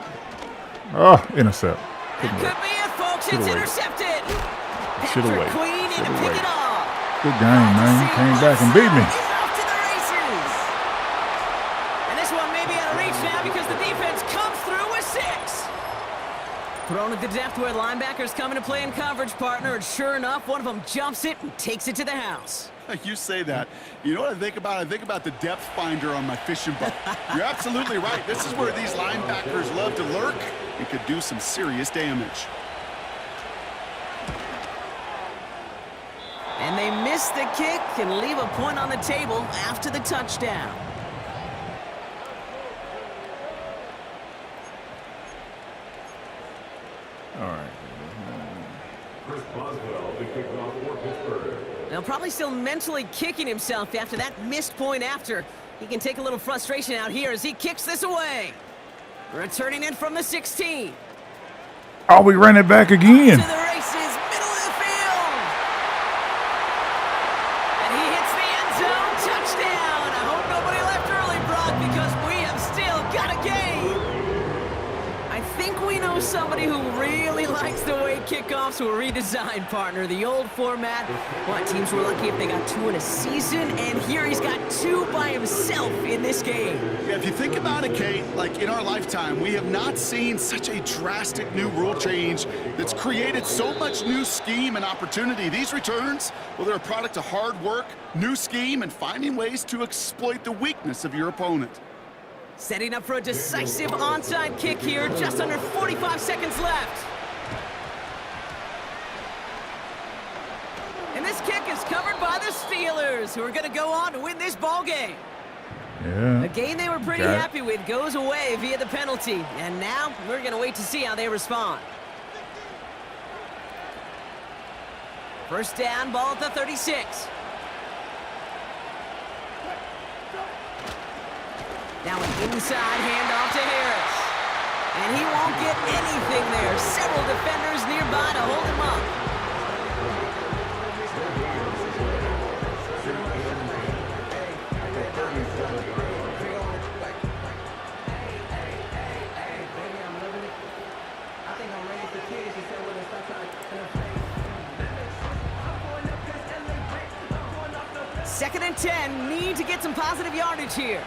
A: Oh, intercept.
B: That could be it, folks. It's
A: Should've waited.
B: intercepted.
A: Should've
B: Patrick
A: waited.
B: Queen in to
A: Should've
B: pick
A: waited.
B: it off.
A: Good game, man. You came back and beat me.
B: He's off to the races. And this one may be out of reach now because the defense comes through with 6. Thrown at the depth where the linebackers come into play in coverage, partner, and sure enough, one of them jumps it and takes it to the house.
C: You say that. You know what I think about? I think about the depth finder on my fishing boat. You're absolutely right. This is where these linebackers love to lurk and could do some serious damage.
B: And they miss the kick and leave a point on the table after the touchdown.
A: All right.
D: Chris Boswell, the kickoff for Pittsburgh.
B: Now probably still mentally kicking himself after that missed point after. He can take a little frustration out here as he kicks this away. Returning in from the 16.
A: Oh, we ran it back again.
B: To the races, middle of the field. And he hits the end zone, touchdown. I hope nobody left early, Brock, because we have still got a game. I think we know somebody who really likes the way kickoffs were redesigned, partner. The old format. What, teams were lucky if they got 2 in a season, and here he's got 2 by himself in this game.
C: Yeah, if you think about it, Kate, like in our lifetime, we have not seen such a drastic new rule change that's created so much new scheme and opportunity. These returns, well, they're a product of hard work, new scheme, and finding ways to exploit the weakness of your opponent.
B: Setting up for a decisive onside kick here, just under 45 seconds left. And this kick is covered by the Steelers, who are going to go on to win this ball game.
A: Yeah.
B: A game they were pretty
A: Got it.
B: happy with goes away via the penalty. And now we're going to wait to see how they respond. First down, ball at the 36. Now an inside handoff to Harris. And he won't get anything there. Several defenders nearby to hold him up. Second and 10, need to get some positive yardage here.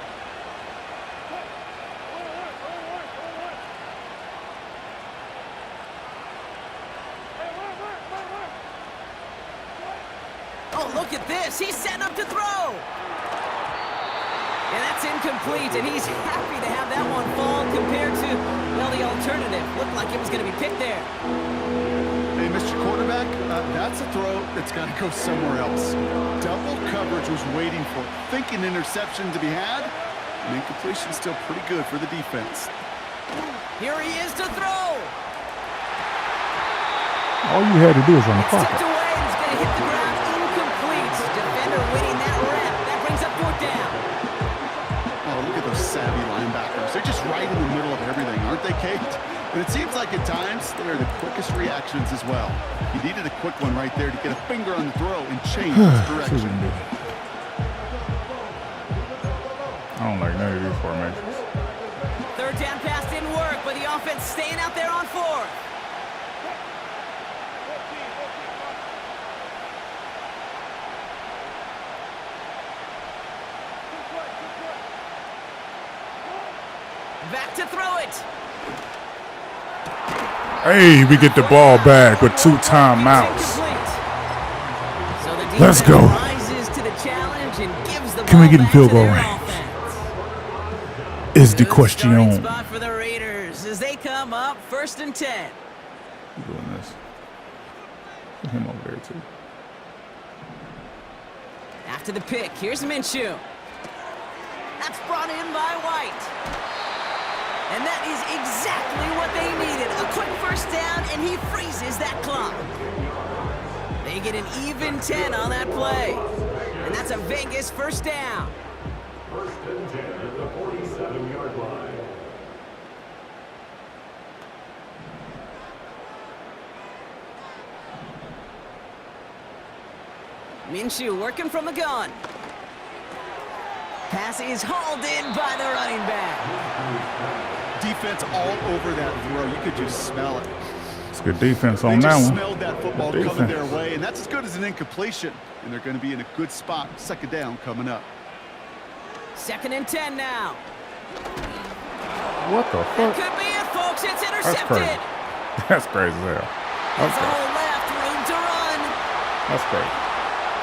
B: Oh, look at this. He's setting up to throw. And that's incomplete, and he's happy to have that one fall compared to, well, the alternative. Looked like it was going to be picked there.
C: Hey, Mr. Quarterback, that's a throw that's got to go somewhere else. Double coverage was waiting for it. Thinking interception to be had, and incompletion still pretty good for the defense.
B: Here he is to throw.
A: All you had to do is run the clock
B: Tipped
A: out.
B: away, and he's going to hit the ground incomplete. Defender winning that rep. That brings up 4th down.
C: Oh, look at those savvy linebackers. They're just right in the middle of everything, aren't they, Kate? And it seems like at times they're the quickest reactions as well. You needed a quick one right there to get a finger on the throw and change its direction.
A: I don't like none of these formations.
B: 3rd down pass didn't work, but the offense staying out there on 4th. Back to throw it.
A: Hey, we get the ball back with 2 timeouts.
B: So the
A: Let's
B: defense
A: go.
B: rises to the challenge and gives the
A: Can we
B: ball
A: get in
B: back
A: field
B: to
A: goal
B: their
A: range?
B: offense.
A: Is the
B: Good starting
A: question.
B: spot for the Raiders as they come up 1st and 10.
A: I'm doing this. Put him over there too.
B: After the pick, here's Minshew. That's brought in by White. And that is exactly what they needed. A quick 1st down, and he freezes that clock. They get an even 10 on that play. And that's a Vegas 1st down.
D: 1st and 10 at the 47-yard line.
B: Minshew working from the gun. Pass is hauled in by the running back.
C: Defense all over that throw. You could just smell it.
A: It's good defense on
C: They
A: that
C: just
A: one.
C: smelled that football
A: Good
C: coming their
A: defense.
C: way, and that's as good as an incompletion. And they're going to be in a good spot. Second down coming up.
B: 2nd and 10 now.
A: What the
B: That
A: fuck?
B: could be it, folks. It's
A: That's
B: intercepted.
A: crazy. That's crazy as hell.
B: It's a
A: Okay.
B: hole left, room to run.
A: That's crazy.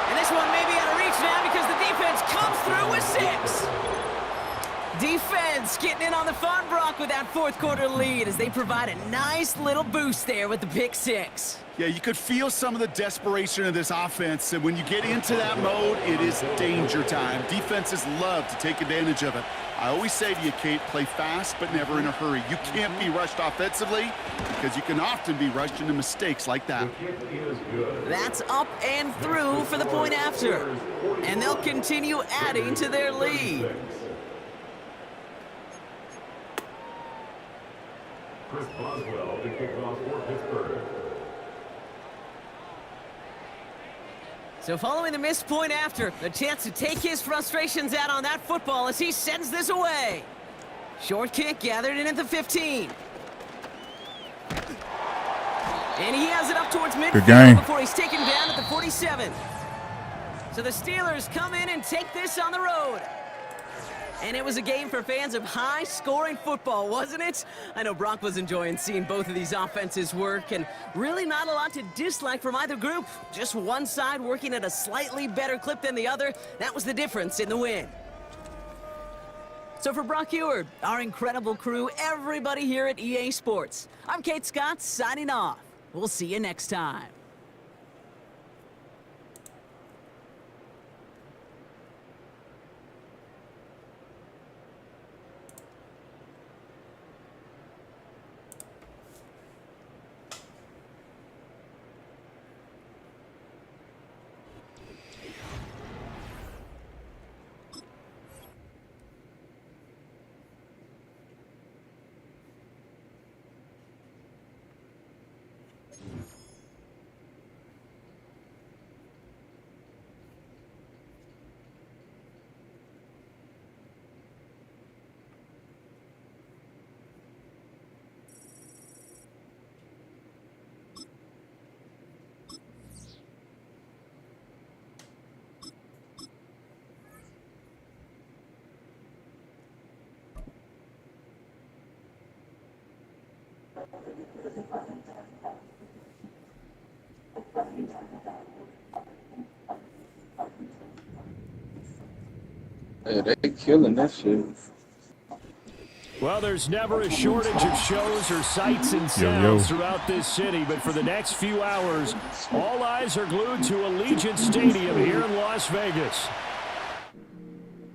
B: And this one may be out of reach now because the defense comes through with 6. Defense getting in on the fun, Brock, with that 4th quarter lead as they provide a nice little boost there with the pick 6.
C: Yeah, you could feel some of the desperation of this offense, and when you get into that mode, it is danger time. Defenses love to take advantage of it. I always say to you, Kate, play fast but never in a hurry. You can't be rushed offensively because you can often be rushed into mistakes like that.
B: That's up and through for the point after. And they'll continue adding to their lead.
D: Chris Boswell to kick off for Pittsburgh.
B: So following the missed point after, a chance to take his frustrations out on that football as he sends this away. Short kick gathered in at the 15. And he has it up towards midfield before he's taken down at the 47. So the Steelers come in and take this on the road. And it was a game for fans of high-scoring football, wasn't it? I know Brock was enjoying seeing both of these offenses work, and really not a lot to dislike from either group. Just one side working at a slightly better clip than the other. That was the difference in the win. So for Brock Eward, our incredible crew, everybody here at EA Sports, I'm Kate Scott signing off. We'll see you next time.
E: Yeah, they killing that shit.
F: Well, there's never a shortage of shows or sights and sounds throughout this city, but for the next few hours, all eyes are glued to Allegiant Stadium here in Las Vegas.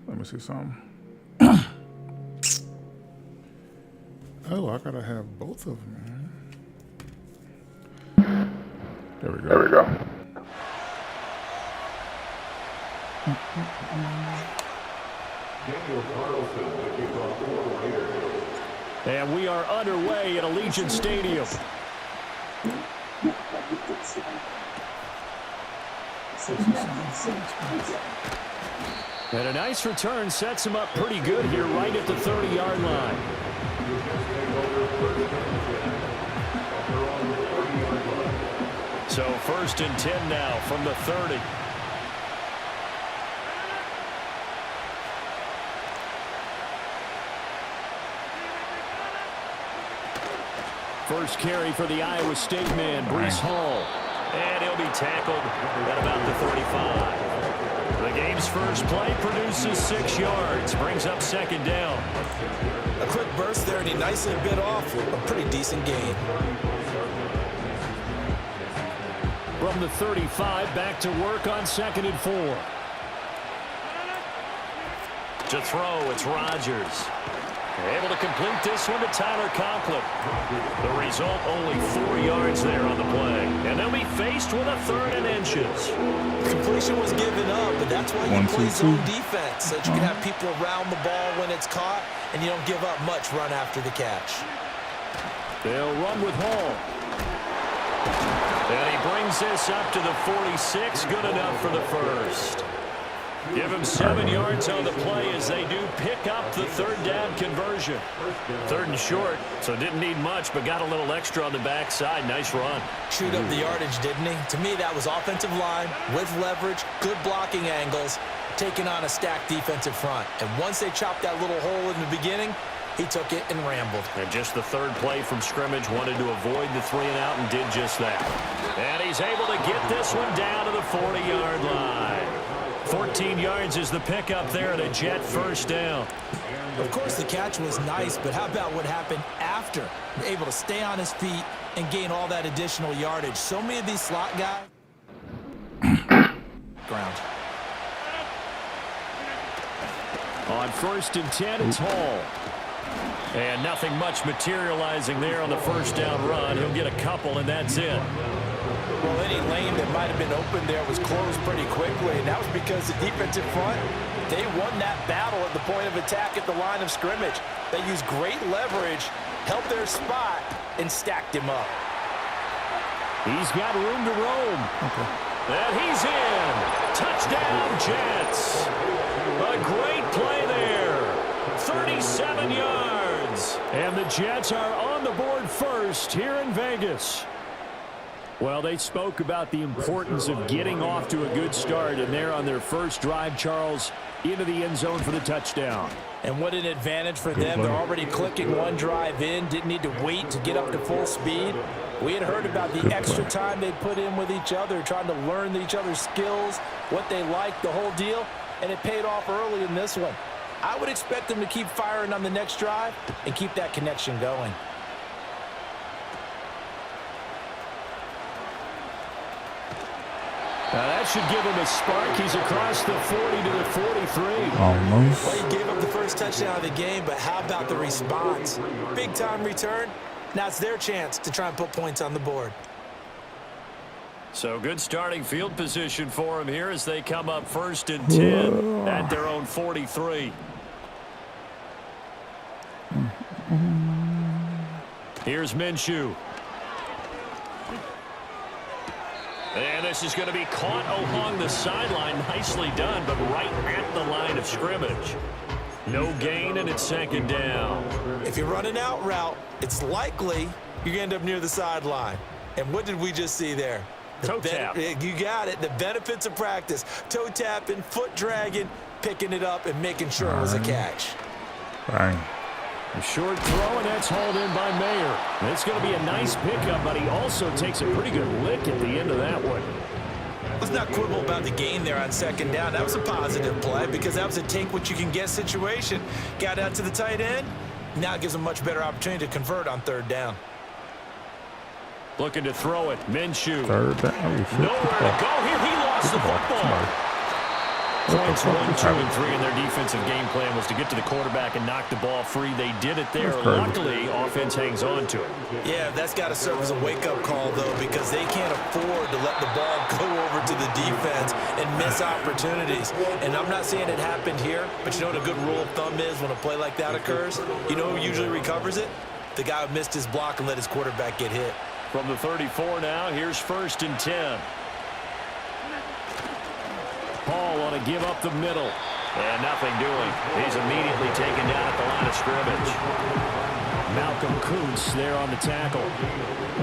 A: Let me see something. Oh, I gotta have both of them, man. There we go. There we go.
D: Daniel Carlson to kick off for the Raiders.
F: And we are underway at Allegiant Stadium. And a nice return sets him up pretty good here right at the 30-yard line. So 1st and 10 now from the 30. First carry for the Iowa State man, Breece Hall. And he'll be tackled at about the 35. The game's first play produces 6 yards, brings up 2nd down.
G: A quick burst there, and he nicely bit off a pretty decent gain.
F: From the 35, back to work on 2nd and 4. To throw, it's Rodgers. Able to complete this one to Tyler Conklin. The result, only 4 yards there on the play. And they'll be faced with a 3rd and inches.
G: Completion was given up, but that's why you play zone defense, so that you can have people around the ball when it's caught, and you don't give up much run after the catch.
F: They'll run with Hall. And he brings this up to the 46. Good enough for the first. Give him 7 yards on the play as they do pick up the third down conversion. 3rd and short, so didn't need much, but got a little extra on the backside. Nice run.
G: Chewed up the yardage, didn't he? To me, that was offensive line with leverage, good blocking angles, taking on a stacked defensive front. And once they chopped that little hole in the beginning, he took it and rambled.
F: And just the 3rd play from scrimmage, wanted to avoid the 3-and-out and did just that. And he's able to get this one down to the 40-yard line. 14 yards is the pickup there, and a Jet first down.
G: Of course, the catch was nice, but how about what happened after? Able to stay on his feet and gain all that additional yardage. So many of these slot guys. Ground.
F: On 1st and 10, it's Hall. And nothing much materializing there on the first down run. He'll get a couple, and that's it.
G: Well, any lane that might have been open there was closed pretty quickly, and that was because the defensive front, they won that battle at the point of attack at the line of scrimmage. They used great leverage, held their spot, and stacked him up.
F: He's got room to roam.
A: Okay.
F: And he's in. Touchdown, Jets. A great play there. 37 yards. And the Jets are on the board first here in Vegas. Well, they spoke about the importance of getting off to a good start, and they're on their first drive, Charles, into the end zone for the touchdown.
G: And what an advantage for them. They're already clicking one drive in, didn't need to wait to get up to full speed. We had heard about the extra time they put in with each other, trying to learn each other's skills, what they like, the whole deal, and it paid off early in this one. I would expect them to keep firing on the next drive and keep that connection going.
F: Now that should give him a spark. He's across the 40 to the 43.
A: Almost.
G: Well, he gave up the first touchdown of the game, but how about the response? Big-time return. Now it's their chance to try and put points on the board.
F: So good starting field position for him here as they come up 1st and 10 at their own 43. Here's Minshew. And this is going to be caught along the sideline. Nicely done, but right at the line of scrimmage. No gain, and it's 2nd down.
G: If you run an out route, it's likely you're going to end up near the sideline. And what did we just see there?
F: Toe tap.
G: You got it. The benefits of practice. Toe tapping, foot dragging, picking it up, and making sure it was a catch.
A: Bang.
F: A short throw, and that's hauled in by Mayer. It's going to be a nice pickup, but he also takes a pretty good lick at the end of that one.
G: Let's not quibble about the gain there on 2nd down. That was a positive play because that was a take-what-you-can-get situation. Got out to the tight end. Now it gives him a much better opportunity to convert on 3rd down.
F: Looking to throw it. Minshew.
A: 3rd down. Oh, shit.
F: Nowhere to go here. He lost the football. Points 1, 2, and 3 in their defensive game plan was to get to the quarterback and knock the ball free. They did it there. Luckily, offense hangs on to it.
G: Yeah, that's got to serve as a wake-up call, though, because they can't afford to let the ball go over to the defense and miss opportunities. And I'm not saying it happened here, but you know what a good rule of thumb is when a play like that occurs? You know who usually recovers it? The guy who missed his block and let his quarterback get hit.
F: From the 34 now, here's 1st and 10. Paul on to give up the middle. And nothing doing. He's immediately taken down at the line of scrimmage. Malcolm Kuntz there on the tackle.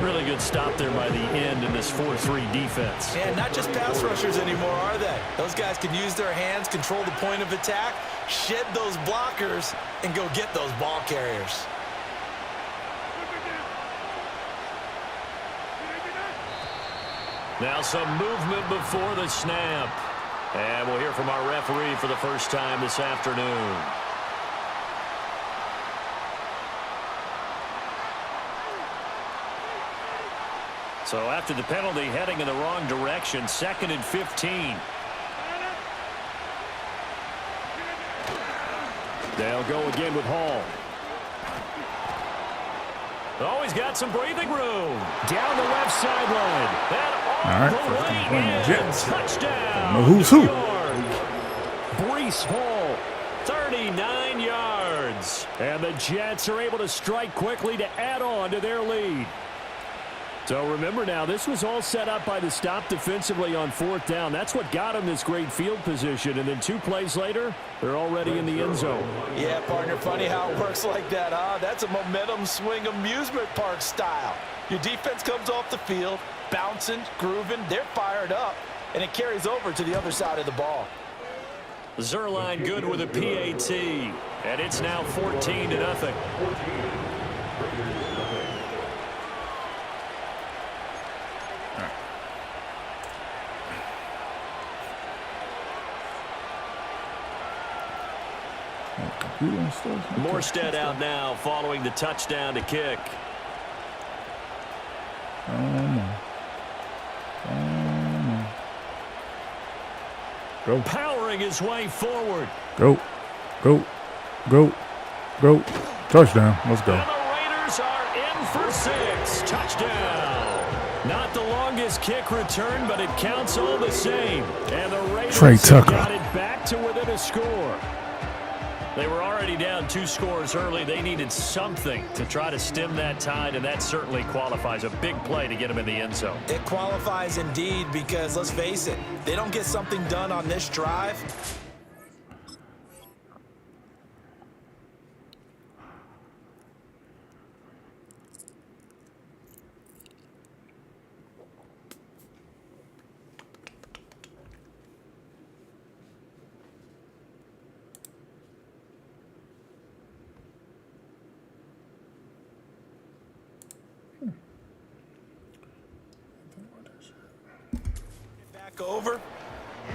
F: Really good stop there by the end in this 4-3 defense.
G: And not just pass rushers anymore, are they? Those guys can use their hands, control the point of attack, shed those blockers, and go get those ball carriers.
F: Now some movement before the snap. And we'll hear from our referee for the first time this afternoon. So after the penalty, heading in the wrong direction, 2nd and 15. They'll go again with Hall. Oh, he's got some breathing room. Down the left sideline. And all the way in.
A: Jets.
F: Touchdown.
A: Know who's who.
F: Breece Hall, 39 yards. And the Jets are able to strike quickly to add on to their lead. So remember now, this was all set up by the stop defensively on 4th down. That's what got them this great field position. And then 2 plays later, they're already in the end zone.
G: Yeah, partner, funny how it works like that, huh? That's a momentum swing amusement park style. Your defense comes off the field, bouncing, grooving, they're fired up, and it carries over to the other side of the ball.
F: Zerline good with a PAT, and it's now 14-0. Morstead out now following the touchdown to kick.
A: Oh, no. Go.
F: Powering his way forward.
A: Go. Go. Go. Go. Touchdown. Let's go.
F: And the Raiders are in for 6. Touchdown. Not the longest kick return, but it counts all the same. And the Raiders have got it back to within a score. They were already down 2 scores early. They needed something to try to stem that tide, and that certainly qualifies. A big play to get them in the end zone.
G: It qualifies indeed because, let's face it, they don't get something done on this drive. Over.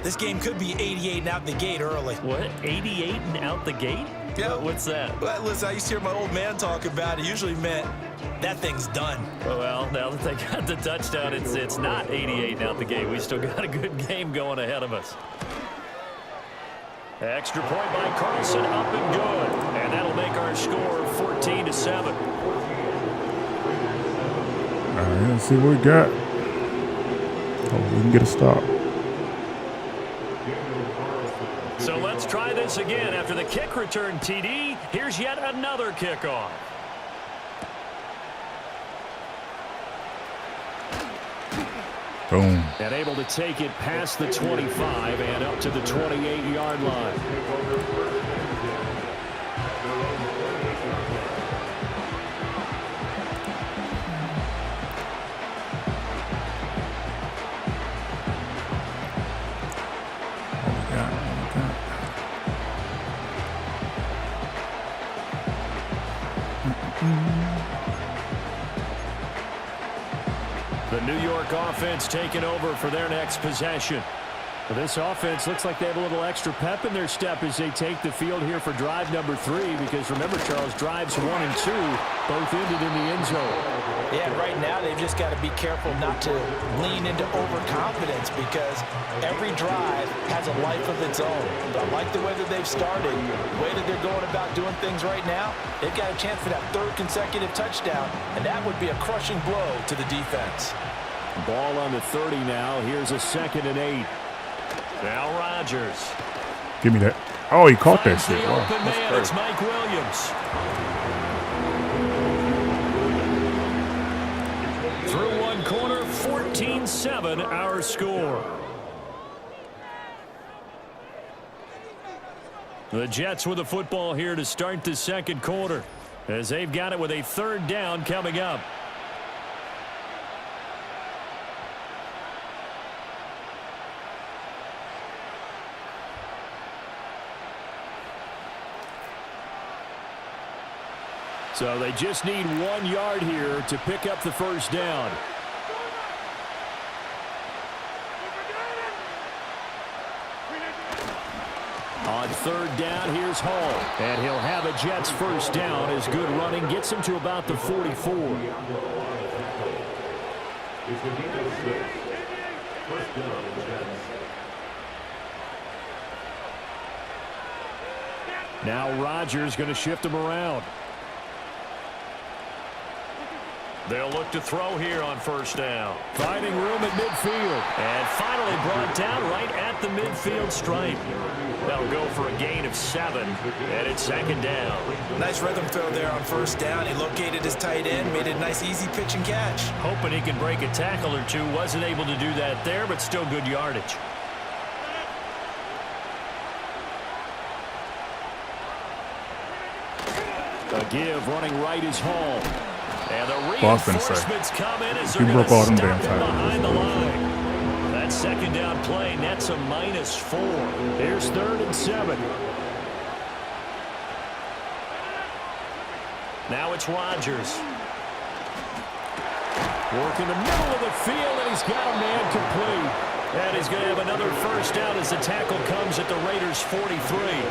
G: This game could be 88 and out the gate early.
F: What? 88 and out the gate?
G: Yeah.
F: What's that?
G: Well, listen, I used to hear my old man talk about it. Usually meant that thing's done.
F: Well, now that they got the touchdown, it's not 88 and out the gate. We still got a good game going ahead of us. Extra point by Carlson, up and good. And that'll make our score 14-7.
A: All right, let's see what we got. Hope we can get a stop.
F: So let's try this again. After the kick return TD, here's yet another kickoff.
A: Boom.
F: And able to take it past the 25 and up to the 28-yard line. The New York offense taking over for their next possession. Well, this offense looks like they have a little extra pep in their step as they take the field here for drive number 3, because remember, Charles, drives 1 and 2 both ended in the end zone.
G: Yeah, right now they've just got to be careful not to lean into overconfidence, because every drive has a life of its own. But I like the way that they've started, the way that they're going about doing things right now. They've got a chance for that 3rd consecutive touchdown, and that would be a crushing blow to the defense.
F: Ball on the 30 now. Here's a 2nd and 8. Now Rodgers.
A: Give me that. Oh, he caught that shit. Wow,
F: Open man, it's Mike Williams. Through one corner, 14-7 our score. The Jets with the football here to start the 2nd quarter, as they've got it with a 3rd down coming up. So they just need 1 yard here to pick up the 1st down. On 3rd down, here's Hall. And he'll have a Jets 1st down as good running gets him to about the 44. Now Rodgers going to shift him around. They'll look to throw here on first down. Finding room at midfield. And finally brought down right at the midfield stripe. They'll go for a gain of 7, and it's second down.
G: Nice rhythm throw there on first down. He located his tight end, made it a nice easy pitch and catch.
F: Hoping he can break a tackle or two. Wasn't able to do that there, but still good yardage. A give running right is Hall. And the reinforcements come in as they're going to stop him behind the line. That second down play nets a -4. Here's 3rd and 7. Now it's Rodgers. Working the middle of the field, and he's got a man complete. And he's going to have another first down as the tackle comes at the Raiders' 43.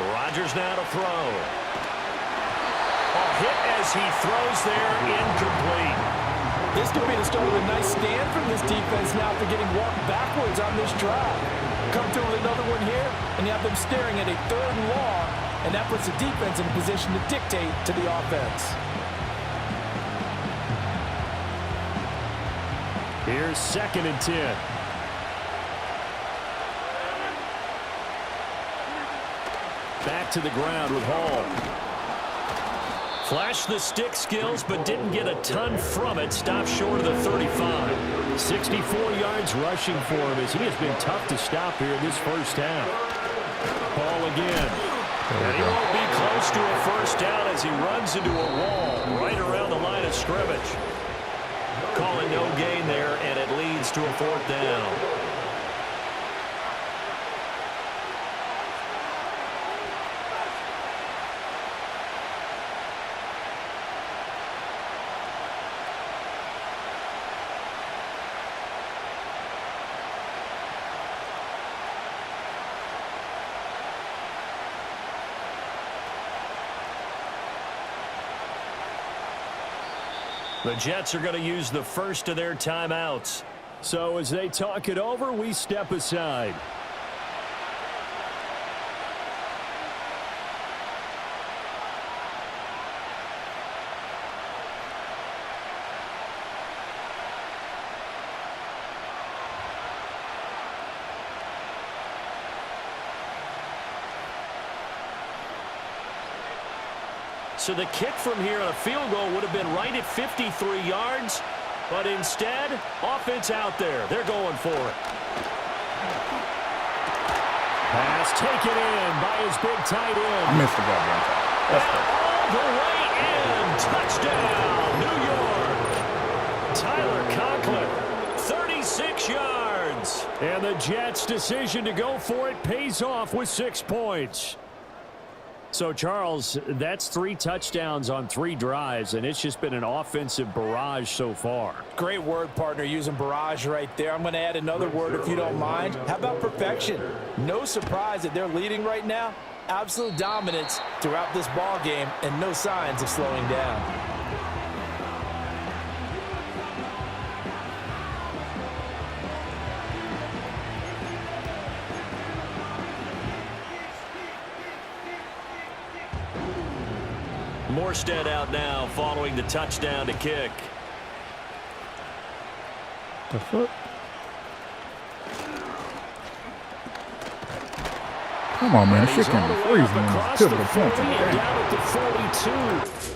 F: Rodgers now to throw. A hit as he throws there, incomplete.
G: This could be the start of a nice stand from this defense now after getting walked backwards on this drive. Come through with another one here, and you have them staring at a 3rd and long, and that puts the defense in a position to dictate to the offense.
F: Here's 2nd and 10. Back to the ground with Hall. Flashed the stick skills, but didn't get a ton from it. Stopped short of the 35. 64 yards rushing for him as he has been tough to stop here in this first half. Ball again. And he won't be close to a first down as he runs into a wall right around the line of scrimmage. Calling no gain there, and it leads to a 4th down. The Jets are going to use the first of their timeouts. So as they talk it over, we step aside. So the kick from here on a field goal would have been right at 53 yards. But instead, offense out there. They're going for it. Pass taken in by his big tight end.
A: I missed the goddamn time. That's
F: all the way in. Touchdown, New York. Tyler Conklin, 36 yards. And the Jets' decision to go for it pays off with 6 points. So, Charles, that's 3 touchdowns on 3 drives, and it's just been an offensive barrage so far.
G: Great word, partner, using barrage right there. I'm going to add another word if you don't mind. How about perfection? No surprise that they're leading right now. Absolute dominance throughout this ball game and no signs of slowing down.
F: Morstead out now following the touchdown to kick.
A: the fuck? Come on, man. Shit can be freezing in this pivotal point in the game.
F: Down at the 42.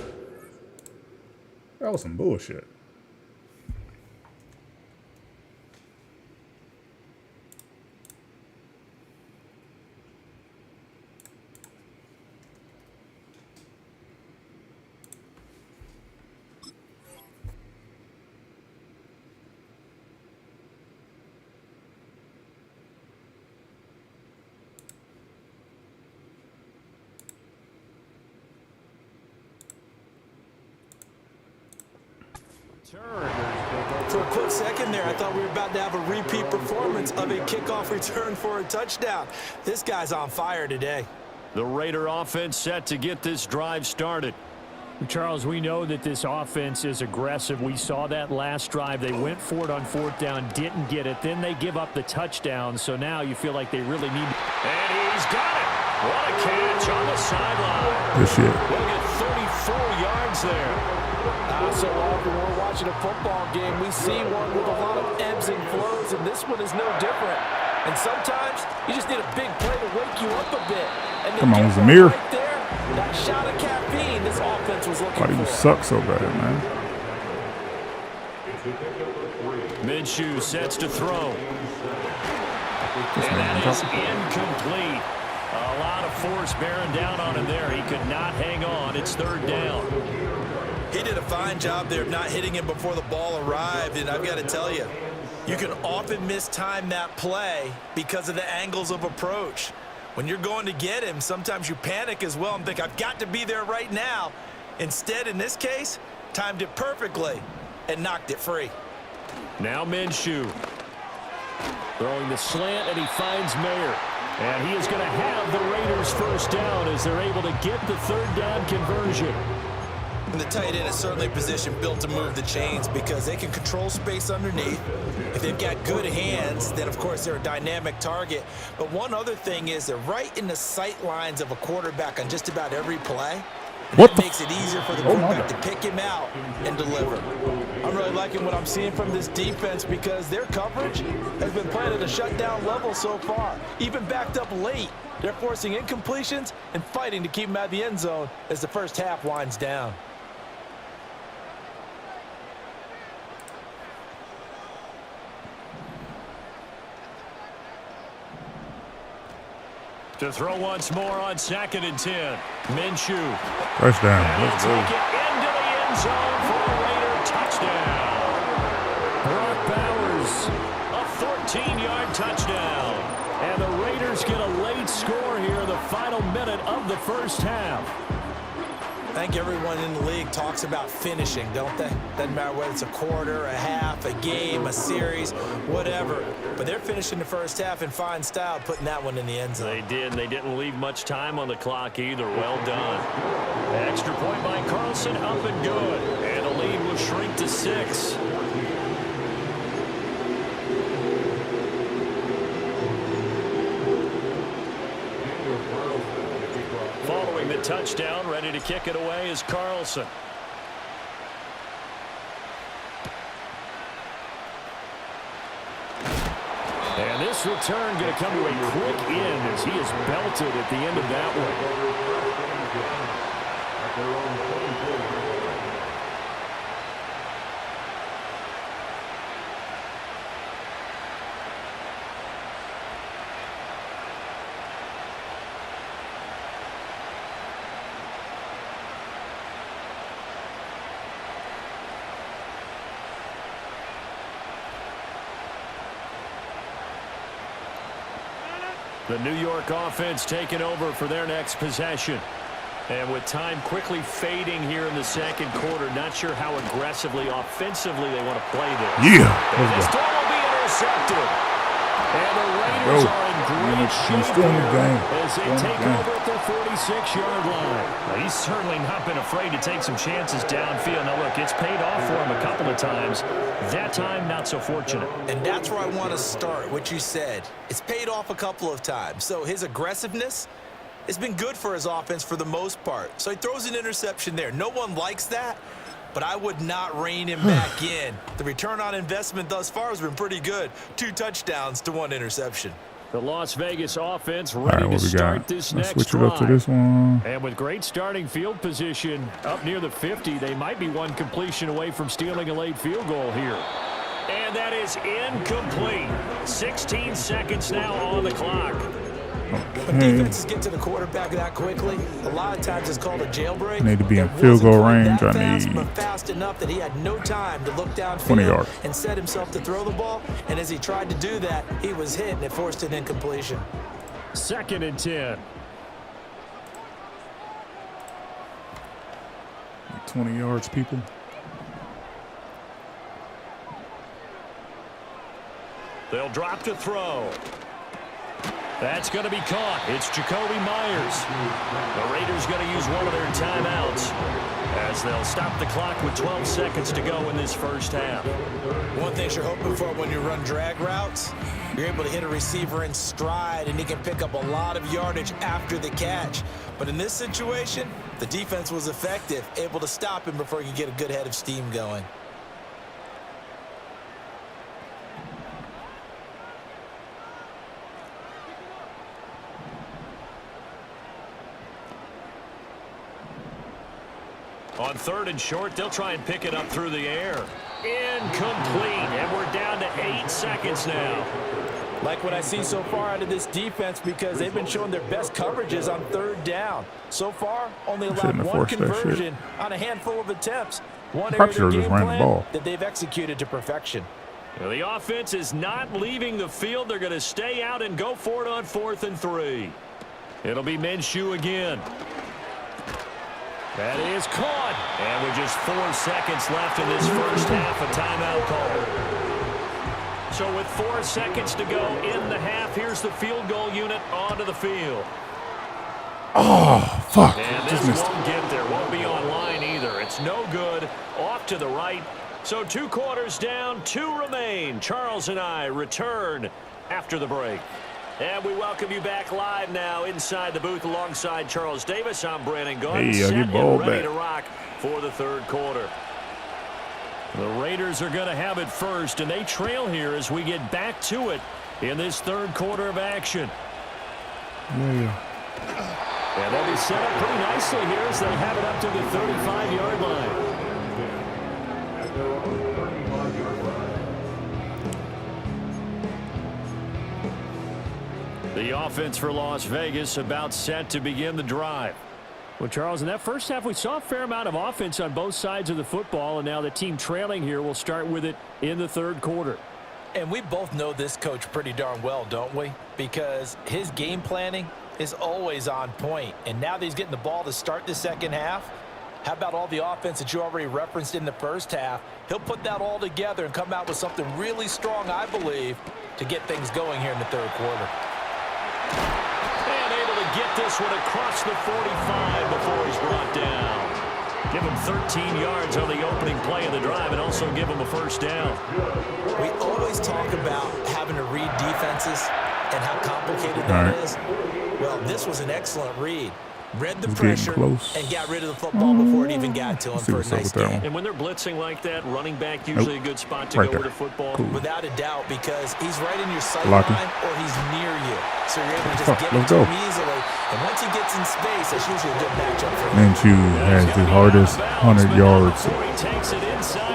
A: That was some bullshit.
G: For a quick second there, I thought we were about to have a repeat performance of a kickoff return for a touchdown. This guy's on fire today.
F: The Raider offense set to get this drive started. Charles, we know that this offense is aggressive. We saw that last drive. They went for it on 4th down, didn't get it. Then they give up the touchdown. So now you feel like they really need. And he's got it. What a catch on the sideline.
A: Good shit.
F: We'll get 34 yards there.
G: So often when we're watching a football game, we see one with a lot of ebbs and flows, and this one is no different. And sometimes you just need a big play to wake you up a bit. And
A: Come on, Zamir.
G: Right there, that shot of caffeine this offense was looking
A: Why do you
G: for.
A: suck so bad, man?
F: Minshew sets to throw. And that is incomplete. A lot of force bearing down on him there. He could not hang on. It's 3rd down.
E: He did a fine job there of not hitting him before the ball arrived, and I've got to tell you, you can often mistime that play because of the angles of approach. When you're going to get him, sometimes you panic as well and think, I've got to be there right now. Instead, in this case, timed it perfectly and knocked it free.
F: Now Minshew throwing the slant, and he finds Mayer. And he is going to have the Raiders 1st down as they're able to get the 3rd down conversion.
E: And the tight end is certainly a position built to move the chains because they can control space underneath. If they've got good hands, then of course they're a dynamic target. But one other thing is they're right in the sight lines of a quarterback on just about every play. And
A: What
E: that
A: the
E: makes it easier for the quarterback to pick him out and deliver.
G: I'm really liking what I'm seeing from this defense because their coverage has been playing at a shutdown level so far. Even backed up late, they're forcing incompletions and fighting to keep them out of the end zone as the first half winds down.
F: To throw once more on 2nd and 10. Minshew.
A: Touchdown.
F: And
A: Let's
F: he'll
A: go.
F: take it into the end zone for a Raider touchdown. Brock Bowers, a 14-yard touchdown. And the Raiders get a late score here in the final minute of the 1st half.
E: I think everyone in the league talks about finishing, don't they? Doesn't matter whether it's a quarter, a half, a game, a series, whatever. But they're finishing the 1st half in fine style, putting that one in the end zone.
F: They did, and they didn't leave much time on the clock either. Well done. Extra point by Carlson, up and good. And the lead will shrink to 6. Following the touchdown, ready to kick it away is Carlson. And this return going to come to a quick end as he is belted at the end of that one. The New York offense taking over for their next possession. And with time quickly fading here in the 2nd quarter, not sure how aggressively, offensively they want to play this.
A: Yeah.
F: And this ball will be intercepted. And the Raiders are in great shape
A: Still in the game.
F: as they take over at their 46-yard line. Well, he's certainly not been afraid to take some chances downfield. Now, look, it's paid off for him a couple of times. That time, not so fortunate.
E: And that's where I want to start, what you said. It's paid off a couple of times. So his aggressiveness has been good for his offense for the most part. So he throws an interception there. No one likes that, but I would not rein him back in. The return on investment thus far has been pretty good. 2 touchdowns to 1 interception.
F: The Las Vegas offense
A: All
F: ready
A: right, what
F: to
A: we
F: start
A: got?
F: this
A: Let's
F: next
A: switch it up to
F: drive.
A: this one.
F: And with great starting field position up near the 50, they might be one completion away from stealing a late field goal here. And that is incomplete. 16 seconds now on the clock.
E: When defenses get to the quarterback that quickly, a lot of times it's called a jailbreak.
A: I need to be in
E: It
A: field
E: wasn't
A: goal
E: quite
A: range.
E: that
A: I
E: fast,
A: need
E: but fast enough that he had no time to look downfield
A: 20 yards.
E: and set himself to throw the ball. And as he tried to do that, he was hit and it forced an incompletion.
F: 2nd and 10.
A: 20 yards, people.
F: They'll drop to throw. That's going to be caught. It's Jacoby Myers. The Raiders going to use one of their timeouts as they'll stop the clock with 12 seconds to go in this first half.
G: One thing you're hoping for when you run drag routes, you're able to hit a receiver in stride, and he can pick up a lot of yardage after the catch. But in this situation, the defense was effective, able to stop him before he could get a good head of steam going.
F: On 3rd and short, they'll try and pick it up through the air. Incomplete, and we're down to 8 seconds now.
G: Like what I see so far out of this defense, because they've been showing their best coverages on 3rd down. So far, only allowed one conversion on a handful of attempts. One area of their game plan that they've executed to perfection.
F: Well, the offense is not leaving the field. They're going to stay out and go for it on 4th and 3. It'll be Minshew again. That is caught. And with just 4 seconds left in this first half, a timeout call. So with 4 seconds to go in the half, here's the field goal unit onto the field.
A: Oh, fuck.
F: And this won't get there. Won't be online either. It's no good. Off to the right. So 2 quarters down, 2 remain. Charles and I return after the break. And we welcome you back live now inside the booth alongside Charles Davis. I'm Brandon Gunn, set and ready to rock for the 3rd quarter. The Raiders are going to have it first, and they trail here as we get back to it in this 3rd quarter of action. And they'll be set up pretty nicely here as they have it up to the 35-yard line. The offense for Las Vegas about set to begin the drive. Well, Charles, in that first half, we saw a fair amount of offense on both sides of the football, and now the team trailing here will start with it in the 3rd quarter.
G: And we both know this coach pretty darn well, don't we? Because his game planning is always on point. And now that he's getting the ball to start the 2nd half, how about all the offense that you already referenced in the first half? He'll put that all together and come out with something really strong, I believe, to get things going here in the 3rd quarter.
F: And able to get this one across the 45 before he's brought down. Give him 13 yards on the opening play of the drive and also give him a first down.
G: We always talk about having to read defenses and how complicated that is. Well, this was an excellent read. Read the pressure and got rid of the football before it even got to him for a nice game.
F: And when they're blitzing like that, running back usually a good spot to go with the football.
G: Cool. Without a doubt, because he's right in your sight line or he's near you. So you're able to just get it to him easily. And once he gets in space, that's usually a good matchup for him.
A: Minshew has the hardest 100 yards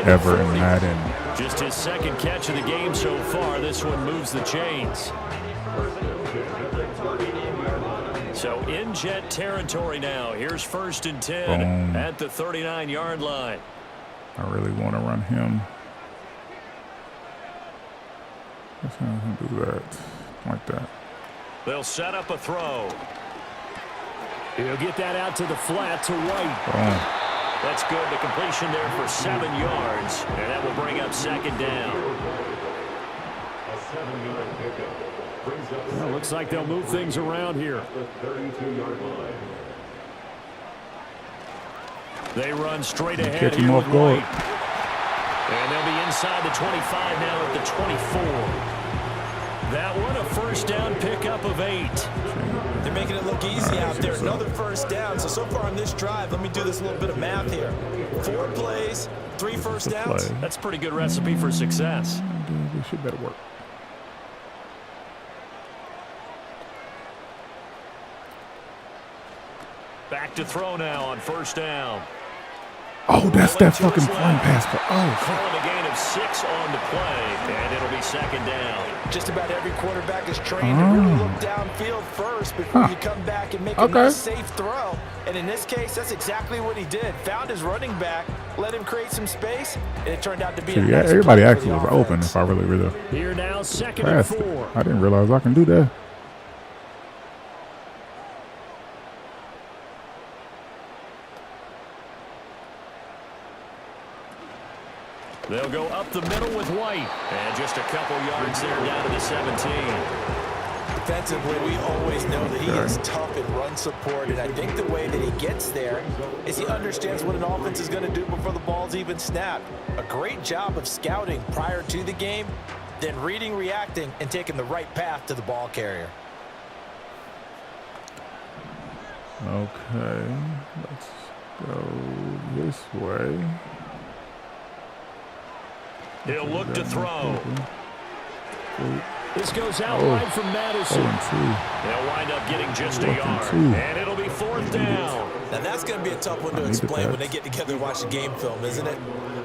A: ever in Madden.
F: Just his 2nd catch of the game so far. This one moves the chains. So in jet territory now. Here's 1st and 10 at the 39-yard line.
A: I really want to run him. Let's do that like that.
F: They'll set up a throw. He'll get that out to the flat to White. That's good. The completion there for 7 yards, and that will bring up 2nd down.
D: A 7-yard pickup.
F: Well, looks like they'll move things around here.
D: The 32-yard line.
F: They run straight ahead here with White. And they'll be inside the 25 now at the 24. That one a first down pickup of 8.
G: They're making it look easy out there. Another first down. So far on this drive, let me do this little bit of math here. 4 plays, 3 first downs.
F: That's a pretty good recipe for success.
A: This should better work.
F: Back to throw now on 1st down.
A: Oh, that's that fucking flying pass.
F: Calling a gain of 6 on the play, and it'll be 2nd down.
G: Just about every quarterback is trained to really look downfield first before you come back and make a nice safe throw. And in this case, that's exactly what he did. Found his running back, let him create some space, and it turned out to be a nice
A: everybody
G: play
A: actually was open if I really
F: Here now, 2nd and 4.
A: I didn't realize I can do that.
F: They'll go up the middle with White. And just a couple yards there down to the 17.
G: defensively, we always know that he is tough in run support, and I think the way that he gets there is he understands what an offense is going to do before the ball's even snapped. A great job of scouting prior to the game, then reading, reacting, and taking the right path to the ball carrier.
A: Okay, let's go this way.
F: He'll look to throw. This goes out wide from Madison. They'll wind up getting just a yard, and it'll be 4th down.
G: Now that's going to be a tough one to explain when they get together and watch the game film, isn't it?